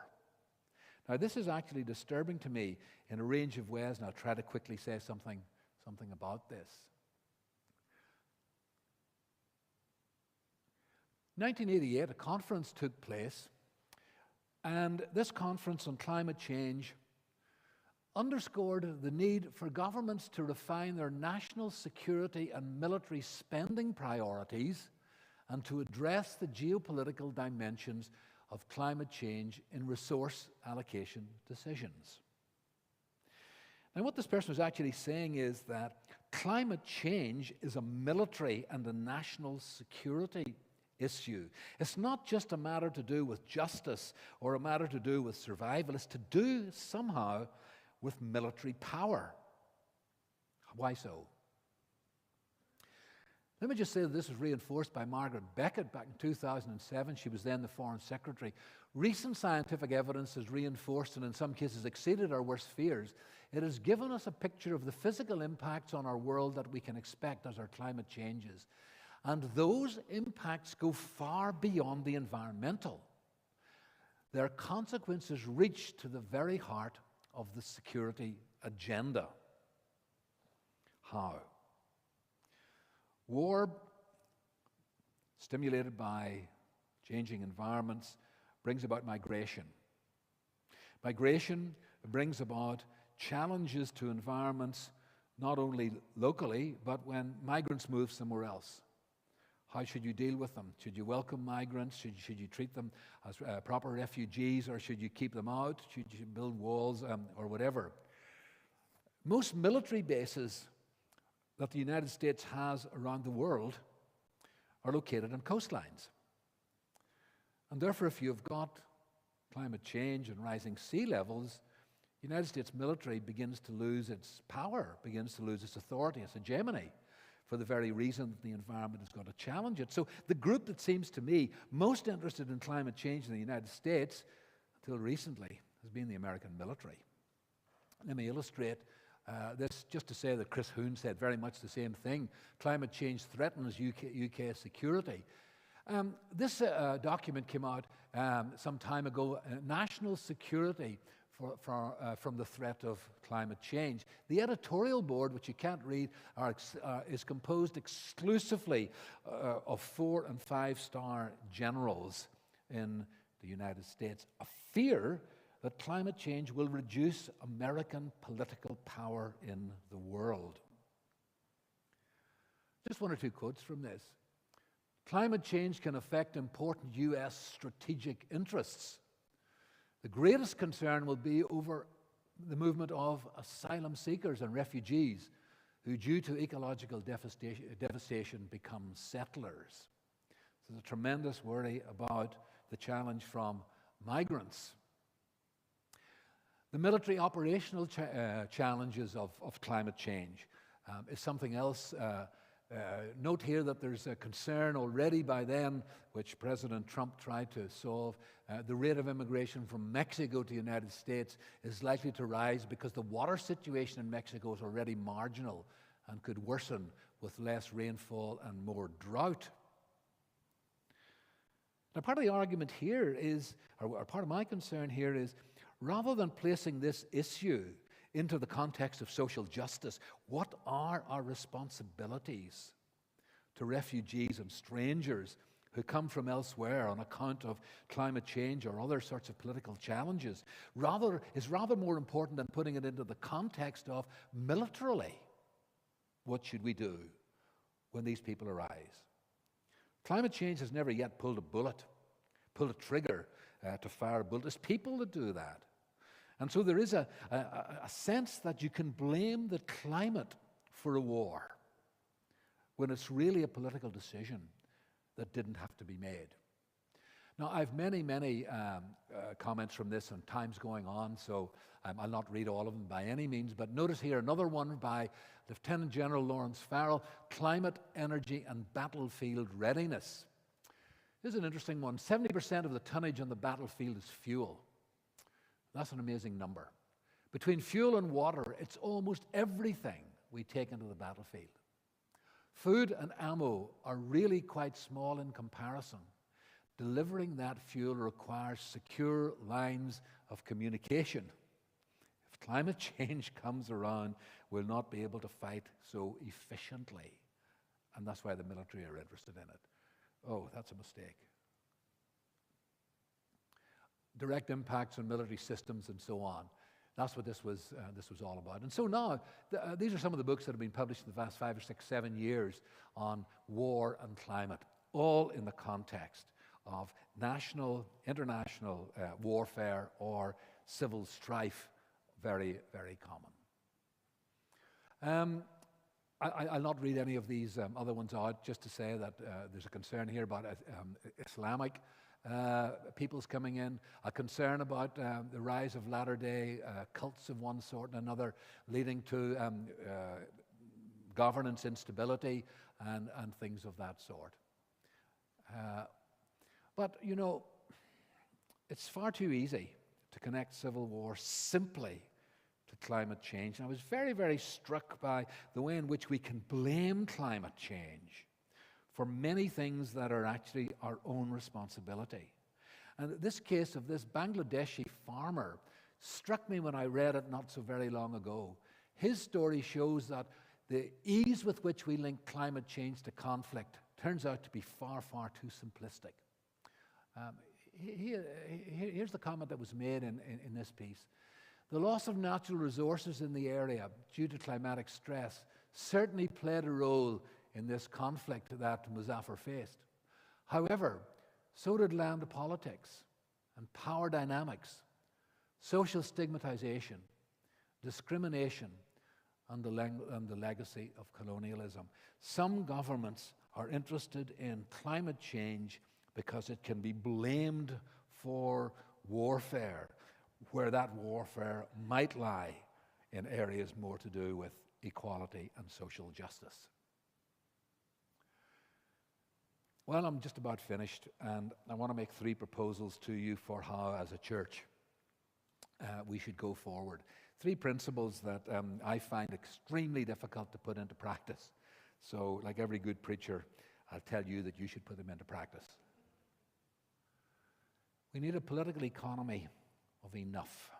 Now, this is actually disturbing to me in a range of ways, and I'll try to quickly say something about this. 1988, a conference took place, and this conference on climate change underscored the need for governments to refine their national security and military spending priorities and to address the geopolitical dimensions of climate change in resource allocation decisions. Now, what this person was actually saying is that climate change is a military and a national security issue. It's not just a matter to do with justice or a matter to do with survival. It's to do somehow with military power. Why so? Let me just say that this was reinforced by Margaret Beckett back in 2007. She was then the Foreign Secretary. Recent scientific evidence has reinforced and in some cases exceeded our worst fears. It has given us a picture of the physical impacts on our world that we can expect as our climate changes. And those impacts go far beyond the environmental. Their consequences reach to the very heart of the security agenda. How? War, stimulated by changing environments, brings about migration. Migration brings about challenges to environments, not only locally, but when migrants move somewhere else. How should you deal with them? Should you welcome migrants? Should you treat them as proper refugees, or should you keep them out? Should you build walls or whatever? Most military bases that the United States has around the world are located on coastlines. And therefore, if you've got climate change and rising sea levels, the United States military begins to lose its power, begins to lose its authority, its hegemony, for the very reason that the environment is going to challenge it. So the group that seems to me most interested in climate change in the United States, until recently, has been the American military. Let me illustrate this just to say that Chris Hoon said very much the same thing. Climate change threatens UK security. This document came out some time ago, National Security from the Threat of Climate Change. The editorial board, which you can't read, is composed exclusively of 4- and 5-star generals in the United States. A fear that climate change will reduce American political power in the world. Just one or two quotes from this. Climate change can affect important U.S. strategic interests. The greatest concern will be over the movement of asylum seekers and refugees who, due to ecological devastation, become settlers. So there's a tremendous worry about the challenge from migrants. The military operational challenges of climate change is something else. Note here that there's a concern already by then, which President Trump tried to solve. The rate of immigration from Mexico to the United States is likely to rise because the water situation in Mexico is already marginal and could worsen with less rainfall and more drought. Now, part of the argument here is, or part of my concern here is, rather than placing this issue into the context of social justice, what are our responsibilities to refugees and strangers who come from elsewhere on account of climate change or other sorts of political challenges? Is rather more important than putting it into the context of militarily, what should we do when these people arise? Climate change has never yet pulled a trigger to fire a bullet. It's people that do that. And so there is a sense that you can blame the climate for a war when it's really a political decision that didn't have to be made. Now, I've many comments from this, and time's going on, so I'll not read all of them by any means, but notice here another one by Lieutenant General Lawrence Farrell, Climate, Energy and Battlefield Readiness. This is an interesting one. 70% of the tonnage on the battlefield is fuel. That's an amazing number. Between fuel and water, it's almost everything we take into the battlefield. Food and ammo are really quite small in comparison. Delivering that fuel requires secure lines of communication. If climate change comes around, we'll not be able to fight so efficiently. And that's why the military are interested in it. Oh, that's a mistake. Direct impacts on military systems and so on. That's what this was all about. And so now, these are some of the books that have been published in the past 5 or 6, 7 years on war and climate, all in the context of national, international warfare or civil strife, very, very common. I'll not read any of these other ones out, just to say that there's a concern here about Islamic peoples coming in, a concern about the rise of latter-day cults of one sort and another, leading to governance instability and things of that sort. But, you know, it's far too easy to connect civil war simply to climate change. And I was very, very struck by the way in which we can blame climate change for many things that are actually our own responsibility. And this case of this Bangladeshi farmer struck me when I read it not so very long ago. His story shows that the ease with which we link climate change to conflict turns out to be far, far too simplistic. Here's the comment that was made in this piece. The loss of natural resources in the area due to climatic stress certainly played a role in this conflict that Muzaffar faced. However, so did land politics and power dynamics, social stigmatization, discrimination, and the legacy of colonialism. Some governments are interested in climate change because it can be blamed for warfare, where that warfare might lie in areas more to do with equality and social justice. Well, I'm just about finished, and I want to make 3 proposals to you for how, as a church, we should go forward. 3 principles that I find extremely difficult to put into practice. So, like every good preacher, I'll tell you that you should put them into practice. We need a political economy of enough.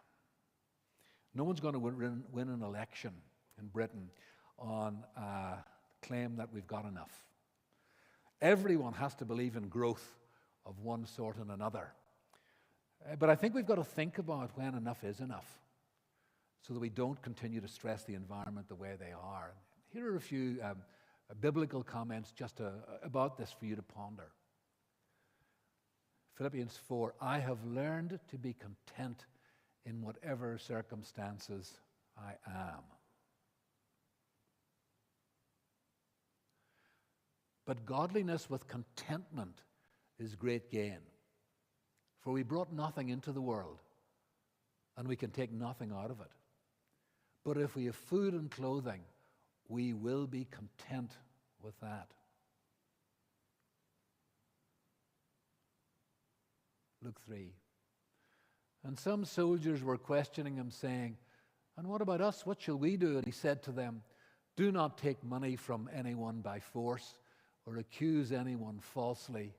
No one's going to win an election in Britain on a claim that we've got enough. Everyone has to believe in growth of one sort and another. But I think we've got to think about when enough is enough so that we don't continue to stress the environment the way they are. Here are a few biblical comments just about this for you to ponder. Philippians 4, I have learned to be content in whatever circumstances I am. But godliness with contentment is great gain. For we brought nothing into the world, and we can take nothing out of it. But if we have food and clothing, we will be content with that. Luke 3. And some soldiers were questioning him, saying, "And what about us? What shall we do?" And he said to them, "Do not take money from anyone by force or accuse anyone falsely,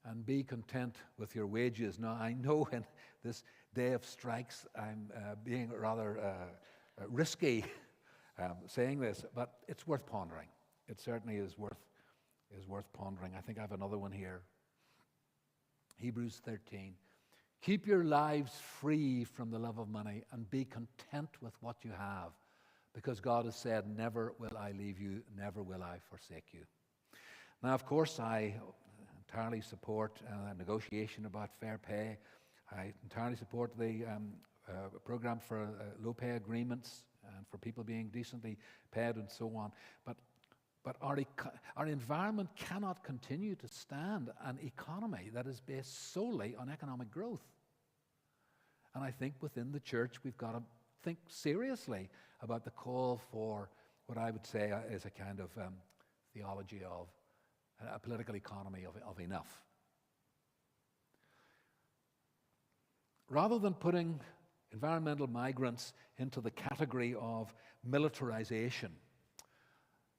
and be content with your wages." Now, I know in this day of strikes, I'm being rather risky saying this, but it's worth pondering. It certainly is worth pondering. I think I have another one here. Hebrews 13. Keep your lives free from the love of money and be content with what you have, because God has said, "Never will I leave you, never will I forsake you." Now, of course, I entirely support negotiation about fair pay. I entirely support the program for low pay agreements and for people being decently paid and so on. But our environment cannot continue to stand an economy that is based solely on economic growth. And I think within the church we've got to think seriously about the call for what I would say is a kind of theology of a political economy of enough. Rather than putting environmental migrants into the category of militarization,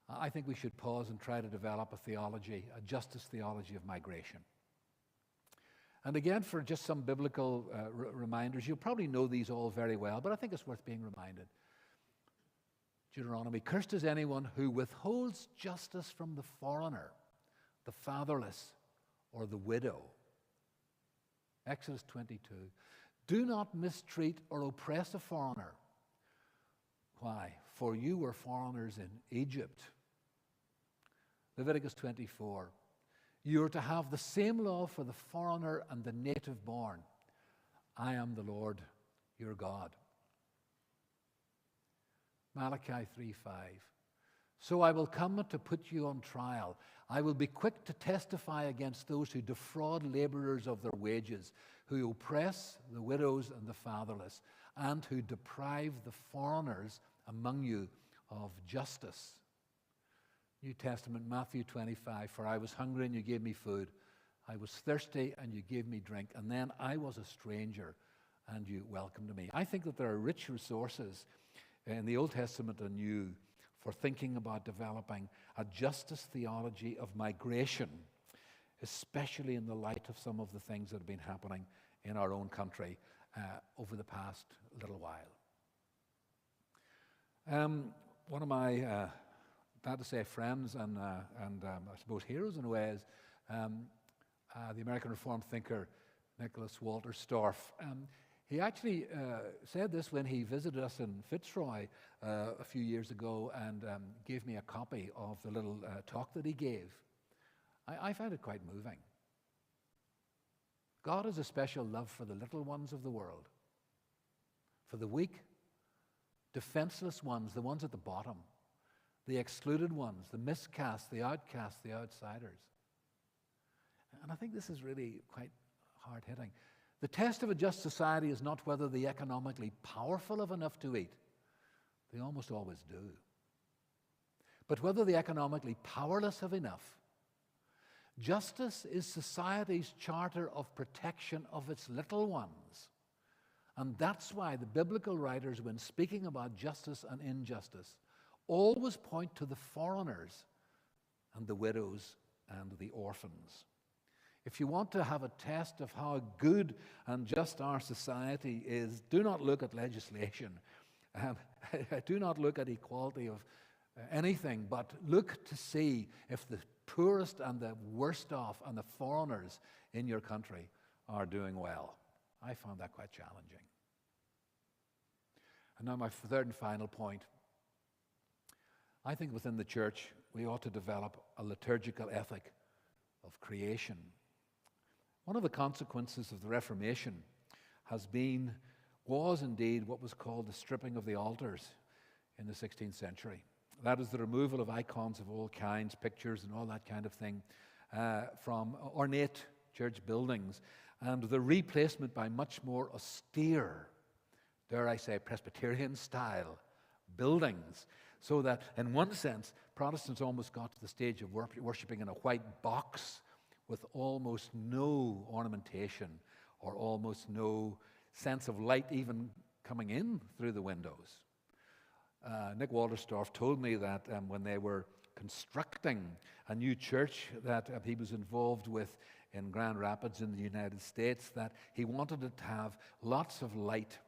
I think we should pause and try to develop a theology, a justice theology of migration. And again, for just some biblical reminders, you'll probably know these all very well, but I think it's worth being reminded. Deuteronomy, "Cursed is anyone who withholds justice from the foreigner, the fatherless, or the widow." Exodus 22. "Do not mistreat or oppress a foreigner." Why? "For you were foreigners in Egypt." Leviticus 24. "You are to have the same law for the foreigner and the native born. I am the Lord your God." Malachi 3:5. "So I will come to put you on trial. I will be quick to testify against those who defraud laborers of their wages, who oppress the widows and the fatherless, and who deprive the foreigners among you of justice." New Testament, Matthew 25, "For I was hungry and you gave me food. I was thirsty and you gave me drink. And then I was a stranger and you welcomed me." I think that there are rich resources in the Old Testament and New for thinking about developing a justice theology of migration, especially in the light of some of the things that have been happening in our own country over the past little while. One of my, bad to say, friends and I suppose heroes in a way is the American Reformed thinker Nicholas Walter Storff. He actually said this when he visited us in Fitzroy a few years ago and gave me a copy of the little talk that he gave. I found it quite moving. God has a special love for the little ones of the world, for the weak, defenseless ones, the ones at the bottom, the excluded ones, the miscast, the outcast, the outsiders. And I think this is really quite hard-hitting. The test of a just society is not whether the economically powerful have enough to eat. They almost always do. But whether the economically powerless have enough. Justice is society's charter of protection of its little ones. And that's why the biblical writers, when speaking about justice and injustice, always point to the foreigners and the widows and the orphans. If you want to have a test of how good and just our society is, do not look at legislation. Do not look at equality of anything, but look to see if the poorest and the worst off and the foreigners in your country are doing well. I found that quite challenging. And now my third and final point. I think within the church we ought to develop a liturgical ethic of creation. One of the consequences of the Reformation was indeed what was called the stripping of the altars in the 16th century. That is the removal of icons of all kinds, pictures and all that kind of thing from ornate church buildings, and the replacement by much more austere dare I say, Presbyterian-style buildings, so that in one sense, Protestants almost got to the stage of worshipping in a white box with almost no ornamentation or almost no sense of light even coming in through the windows. Nick Walterstorff told me that when they were constructing a new church that he was involved with in Grand Rapids in the United States, that he wanted it to have lots of light,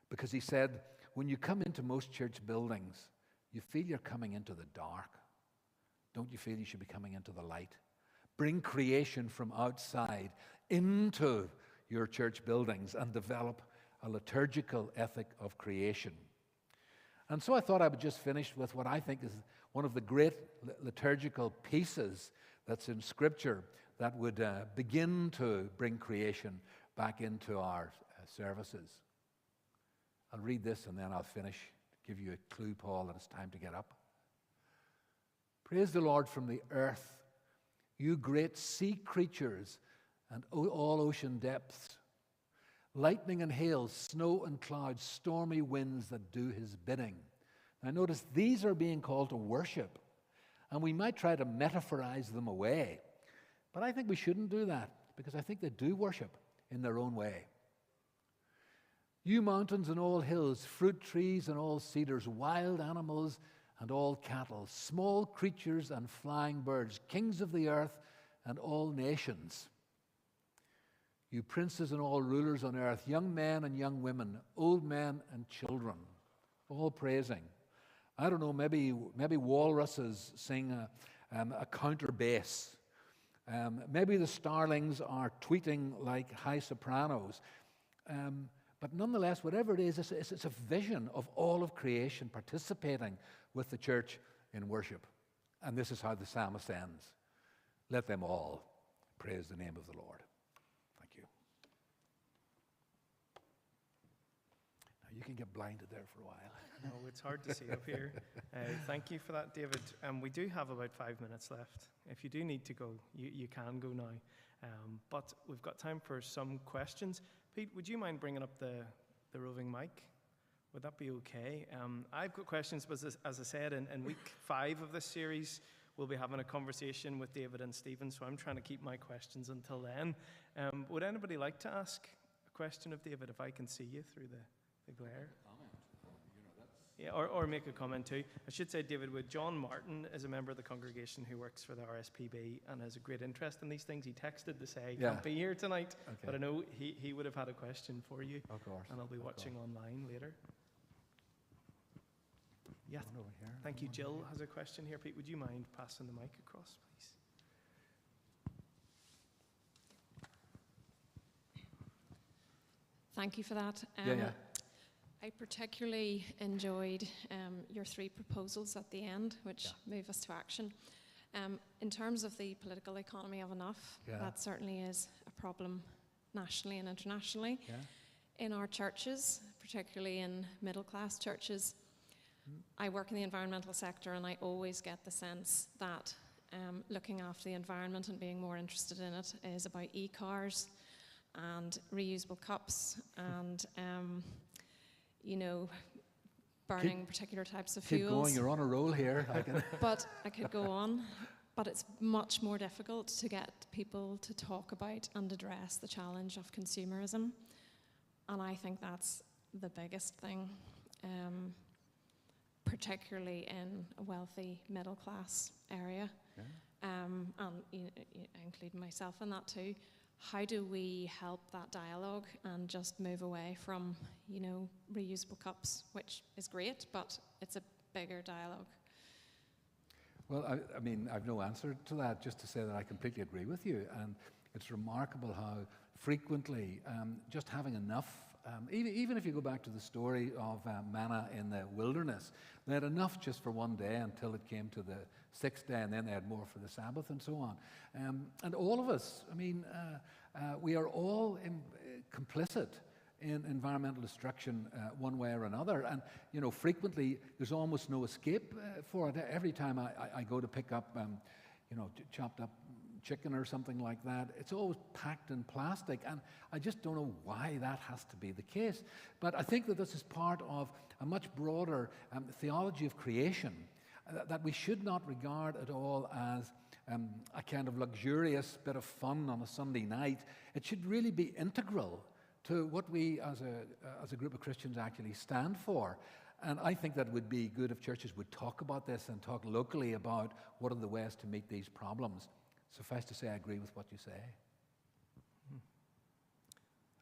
because he said, when you come into most church buildings, you feel you're coming into the dark. Don't you feel you should be coming into the light? Bring creation from outside into your church buildings and develop a liturgical ethic of creation. And so I thought I would just finish with what I think is one of the great liturgical pieces that's in Scripture that would begin to bring creation back into our services. I'll read this and then I'll finish. Give you a clue, Paul, that it's time to get up. Praise the Lord from the earth, you great sea creatures and all ocean depths, lightning and hail, snow and clouds, stormy winds that do his bidding. Now notice, these are being called to worship, and we might try to metaphorize them away, but I think we shouldn't do that, because I think they do worship in their own way. You mountains and all hills, fruit trees and all cedars, wild animals and all cattle, small creatures and flying birds, kings of the earth and all nations. You princes and all rulers on earth, young men and young women, old men and children, all praising. I don't know, maybe walruses sing a counter bass. Maybe the starlings are tweeting like high sopranos. But nonetheless, whatever it is, it's a vision of all of creation participating with the church in worship. And this is how the psalmist ends. Let them all praise the name of the Lord. Thank you. Now you can get blinded there for a while. No, it's hard to see up here. Thank you for that, David. We do have about 5 minutes left. If you do need to go, you can go now. But we've got time for some questions. Pete, would you mind bringing up the roving mic? Would that be okay? I've got questions, but as I said, in week 5 of this series, we'll be having a conversation with David and Stephen, so I'm trying to keep my questions until then. Would anybody like to ask a question of David, if I can see you through the glare? Yeah, or make a comment too. I should say, David, John Martin is a member of the congregation who works for the RSPB and has a great interest in these things. He texted to say he can't be here tonight, but I know he would have had a question for you. Of course. And I'll be watching online later. Yeah, thank you. Jill has a question here. Pete, would you mind passing the mic across, please? Thank you for that. I particularly enjoyed your 3 proposals at the end, which move us to action. In terms of the political economy of enough, that certainly is a problem nationally and internationally. In our churches, particularly in middle-class churches, I work in the environmental sector, and I always get the sense that looking after the environment and being more interested in it is about e-cars and reusable cups and burning particular types of fuels. Keep going, you're on a roll here. But I could go on. But it's much more difficult to get people to talk about and address the challenge of consumerism. And I think that's the biggest thing, particularly in a wealthy middle-class area. And I include myself in that too. How do we help that dialogue and just move away from, reusable cups, which is great, but it's a bigger dialogue? Well, I mean, I've no answer to that, just to say that I completely agree with you. And it's remarkable how frequently just having enough, even if you go back to the story of manna in the wilderness, they had enough just for one day until it came to the 6th day, and then they had more for the Sabbath and so on. And all of us, we are all complicit in environmental destruction one way or another. And, frequently there's almost no escape for it. Every time I go to pick up chopped up chicken or something like that. It's always packed in plastic, and I just don't know why that has to be the case. But I think that this is part of a much broader theology of creation that we should not regard at all as a kind of luxurious bit of fun on a Sunday night. It should really be integral to what we as a group of Christians actually stand for. And I think that would be good if churches would talk about this and talk locally about what are the ways to meet these problems. Suffice to say, I agree with what you say.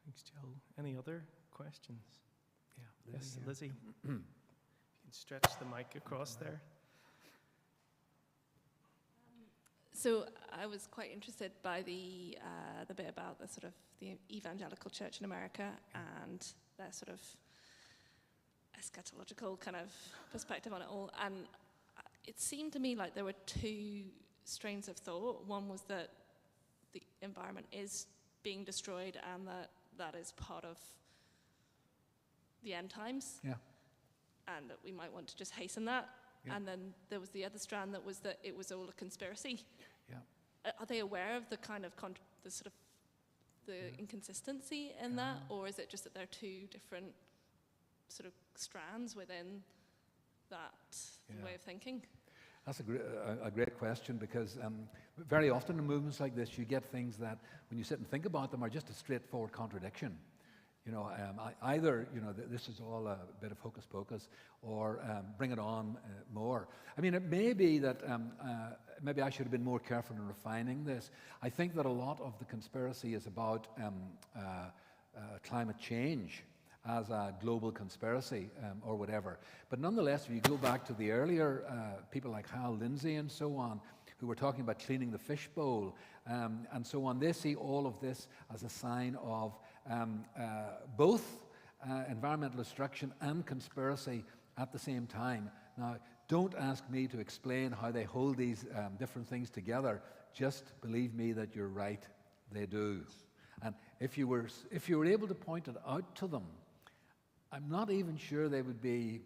Thanks, Joe. Any other questions? Yeah. Yes, Lizzie. You can stretch the mic across there. So I was quite interested by the bit about the sort of the evangelical church in America and their sort of eschatological kind of perspective on it all. And it seemed to me like there were two strains of thought. One was that the environment is being destroyed and that is part of the end times. Yeah. And that we might want to just hasten that. Yeah. And then there was the other strand that was that it was all a conspiracy. Yeah. Are they aware of the kind of the sort of the inconsistency in that, or is it just that there are two different sort of strands within that way of thinking? That's a great question, because very often in movements like this, you get things that, when you sit and think about them, are just a straightforward contradiction. Either this is all a bit of hocus pocus, or bring it on more. I mean, it may be that maybe I should have been more careful in refining this. I think that a lot of the conspiracy is about climate change as a global conspiracy or whatever. But nonetheless, if you go back to the earlier people like Hal Lindsey and so on, who were talking about cleaning the fishbowl and so on, they see all of this as a sign of both environmental destruction and conspiracy at the same time. Now, don't ask me to explain how they hold these different things together. Just believe me that you're right, they do. And if you were able to point it out to them, I'm not even sure they would be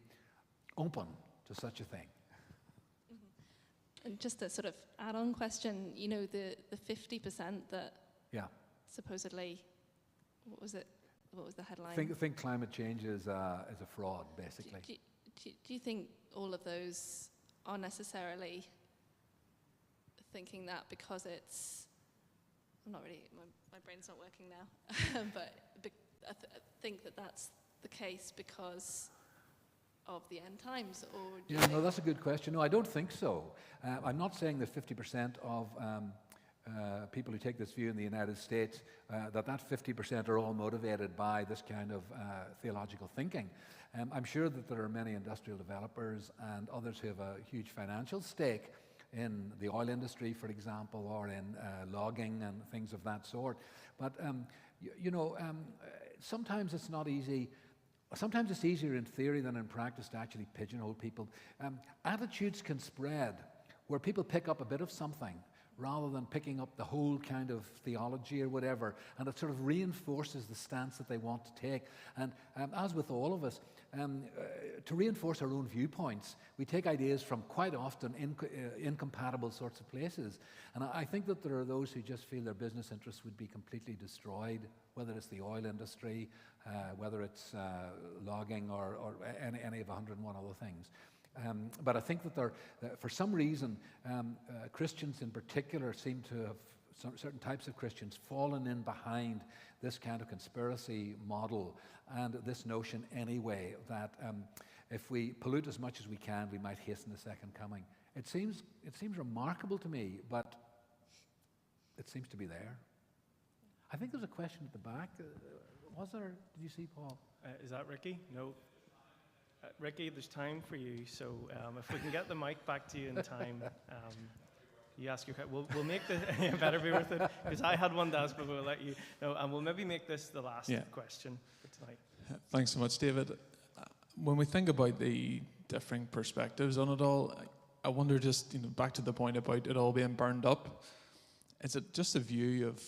open to such a thing. Mm-hmm. And just a sort of add-on question, the 50% that supposedly, what was it? What was the headline? I think climate change is a fraud, basically. Do you think all of those are necessarily thinking that because it's, I'm not really, my brain's not working now, but I think that that's the case because of the end times, or no, that's a good question. No, I don't think so. I'm not saying that 50% of people who take this view in the United States, that 50% are all motivated by this kind of theological thinking. I'm sure that there are many industrial developers and others who have a huge financial stake in the oil industry, for example, or in logging and things of that sort. But, sometimes it's not easy. Sometimes it's easier in theory than in practice to actually pigeonhole people. Attitudes can spread where people pick up a bit of something rather than picking up the whole kind of theology or whatever, and it sort of reinforces the stance that they want to take. And as with all of us, to reinforce our own viewpoints, we take ideas from quite often incompatible sorts of places. And I think that there are those who just feel their business interests would be completely destroyed, whether it's the oil industry, whether it's logging or any of 101 other things. But I think that for some reason, Christians in particular seem to have, certain types of Christians, fallen in behind this kind of conspiracy model and this notion anyway that if we pollute as much as we can, we might hasten the second coming. It seems remarkable to me, but it seems to be there. I think there's a question at the back. Was there? Did you see, Paul? Is that Ricky? No. Ricky, there's time for you, so if we can get the mic back to you in time, you ask your question. We'll make the you better be worth it, because I had one to ask, but we'll let you know, and we'll maybe make this the last question for tonight. Thanks so much, David. When we think about the differing perspectives on it all, I wonder, just back to the point about it all being burned up, is it just a view of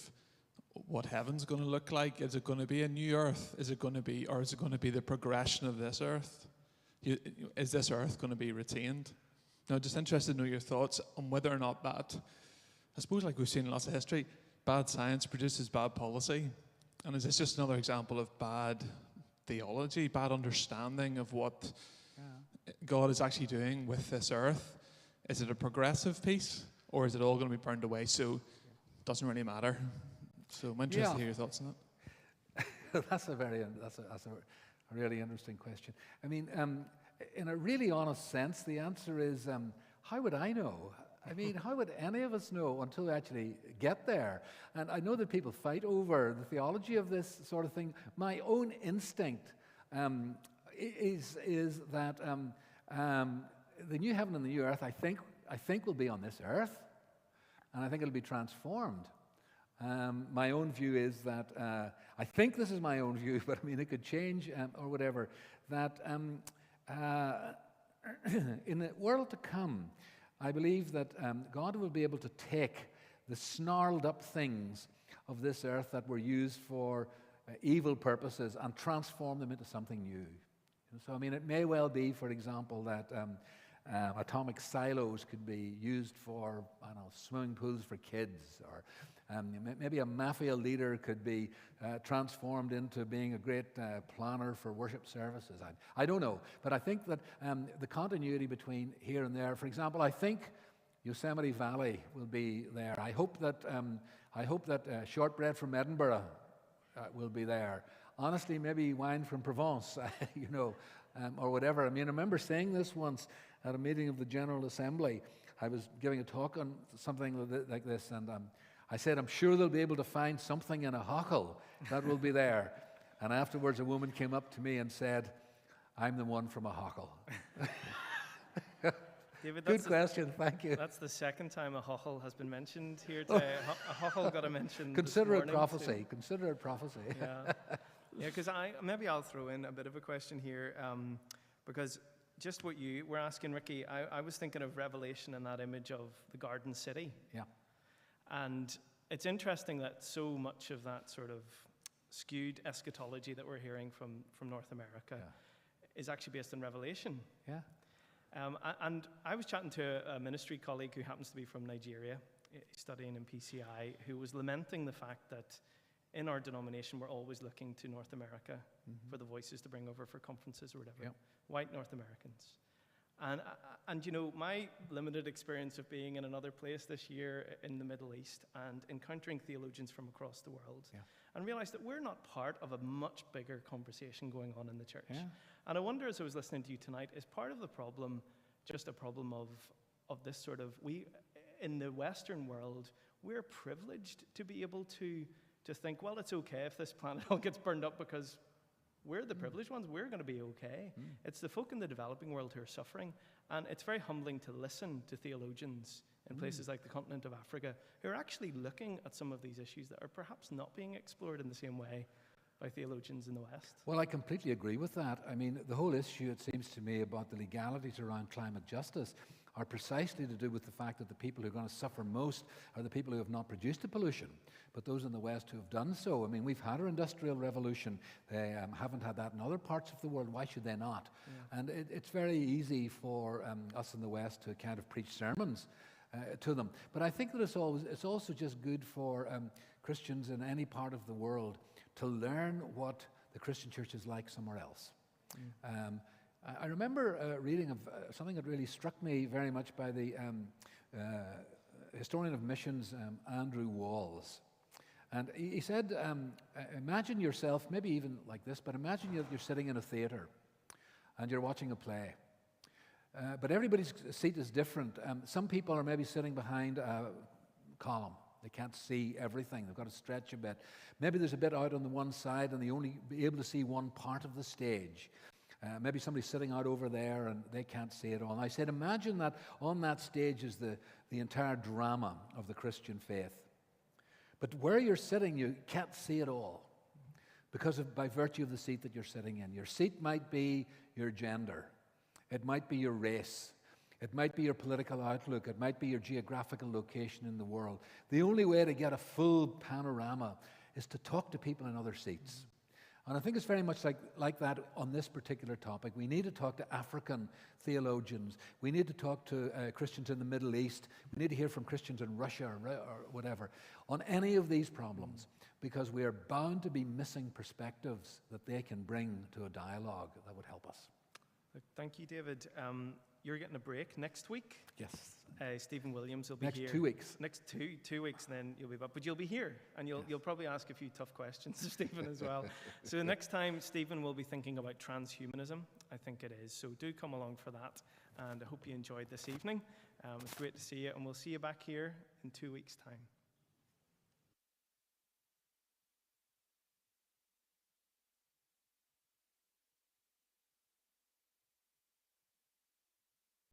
what heaven's going to look like? Is it going to be a new earth? Is it going to be, or is it going to be the progression of this earth? Is this earth going to be retained? No, just interested to know your thoughts on whether or not that, I suppose like we've seen in lots of history, bad science produces bad policy. And is this just another example of bad theology, bad understanding of what God is actually doing with this earth? Is it a progressive piece, or is it all going to be burned away, so it doesn't really matter? So I'm interested to hear your thoughts on that. That's a really interesting question. I mean, in a really honest sense, the answer is, how would I know? I mean, how would any of us know until we actually get there? And I know that people fight over the theology of this sort of thing. My own instinct is that the new heaven and the new earth, I think will be on this earth, and I think it'll be transformed. My own view is that, I think this is my own view, but I mean, it could change or whatever, that in the world to come, I believe that God will be able to take the snarled up things of this earth that were used for evil purposes and transform them into something new. So, I mean, it may well be, for example, that atomic silos could be used for, I don't know, swimming pools for kids, or maybe a mafia leader could be transformed into being a great planner for worship services. I don't know, but I think that the continuity between here and there, for example, I think Yosemite Valley will be there. I hope that shortbread from Edinburgh will be there. Honestly, maybe wine from Provence, or whatever. I mean, I remember saying this once at a meeting of the General Assembly. I was giving a talk on something like this, and I said, I'm sure they'll be able to find something in a hochel that will be there. And afterwards, a woman came up to me and said, I'm the one from a hochel. David, good question, thank you. That's the second time a hochel has been mentioned here today. A hochel got a mention. Consider it prophecy. Consider it prophecy. Yeah, because maybe I'll throw in a bit of a question here, because just what you were asking, Ricky, I was thinking of Revelation and that image of the Garden City. Yeah. And it's interesting that so much of that sort of skewed eschatology that we're hearing from North America is actually based on Revelation. Yeah. And I was chatting to a ministry colleague who happens to be from Nigeria, studying in PCI, who was lamenting the fact that in our denomination, we're always looking to North America for the voices to bring over for conferences or whatever, white North Americans. And my limited experience of being in another place this year in the Middle East and encountering theologians from across the world, and realized that we're not part of a much bigger conversation going on in the church. Yeah. And I wonder, as I was listening to you tonight, is part of the problem just a problem of this sort of, in the Western world, we're privileged to be able to think, well, it's okay if this planet all gets burned up because we're the privileged ones, we're going to be okay. It's the folk in the developing world who are suffering, and it's very humbling to listen to theologians in places like the continent of Africa who are actually looking at some of these issues that are perhaps not being explored in the same way by theologians in the West. Well, I completely agree with that. I mean, the whole issue, it seems to me, about the legalities around climate justice are precisely to do with the fact that the people who are going to suffer most are the people who have not produced the pollution, but those in the West who have done so. I mean, we've had our industrial revolution. They haven't had that in other parts of the world. Why should they not? Yeah. And it's very easy for us in the West to kind of preach sermons to them. But I think that it's also just good for Christians in any part of the world to learn what the Christian church is like somewhere else. I remember reading of something that really struck me very much by the historian of missions, Andrew Walls. And he said, imagine yourself, maybe even like this, but imagine you're sitting in a theater and you're watching a play. But everybody's seat is different. Some people are maybe sitting behind a column. They can't see everything. They've got to stretch a bit. Maybe there's a bit out on the one side and they only be able to see one part of the stage. Maybe somebody's sitting out over there and they can't see it all. And I said, imagine that on that stage is the entire drama of the Christian faith. But where you're sitting, you can't see it all by virtue of the seat that you're sitting in. Your seat might be your gender. It might be your race. It might be your political outlook. It might be your geographical location in the world. The only way to get a full panorama is to talk to people in other seats And I think it's very much like that on this particular topic. We need to talk to African theologians. We need to talk to Christians in the Middle East. We need to hear from Christians in Russia or whatever on any of these problems, because we are bound to be missing perspectives that they can bring to a dialogue that would help us. Look, thank you, David. You're getting a break next week. Yes. Stephen Williams will be Next here. 2 weeks. Next two weeks, then you'll be back. But you'll be here, and you'll probably ask a few tough questions of Stephen as well. So next time, Stephen will be thinking about transhumanism. I think it is. So do come along for that, and I hope you enjoyed this evening. It's great to see you, and we'll see you back here in 2 weeks' time.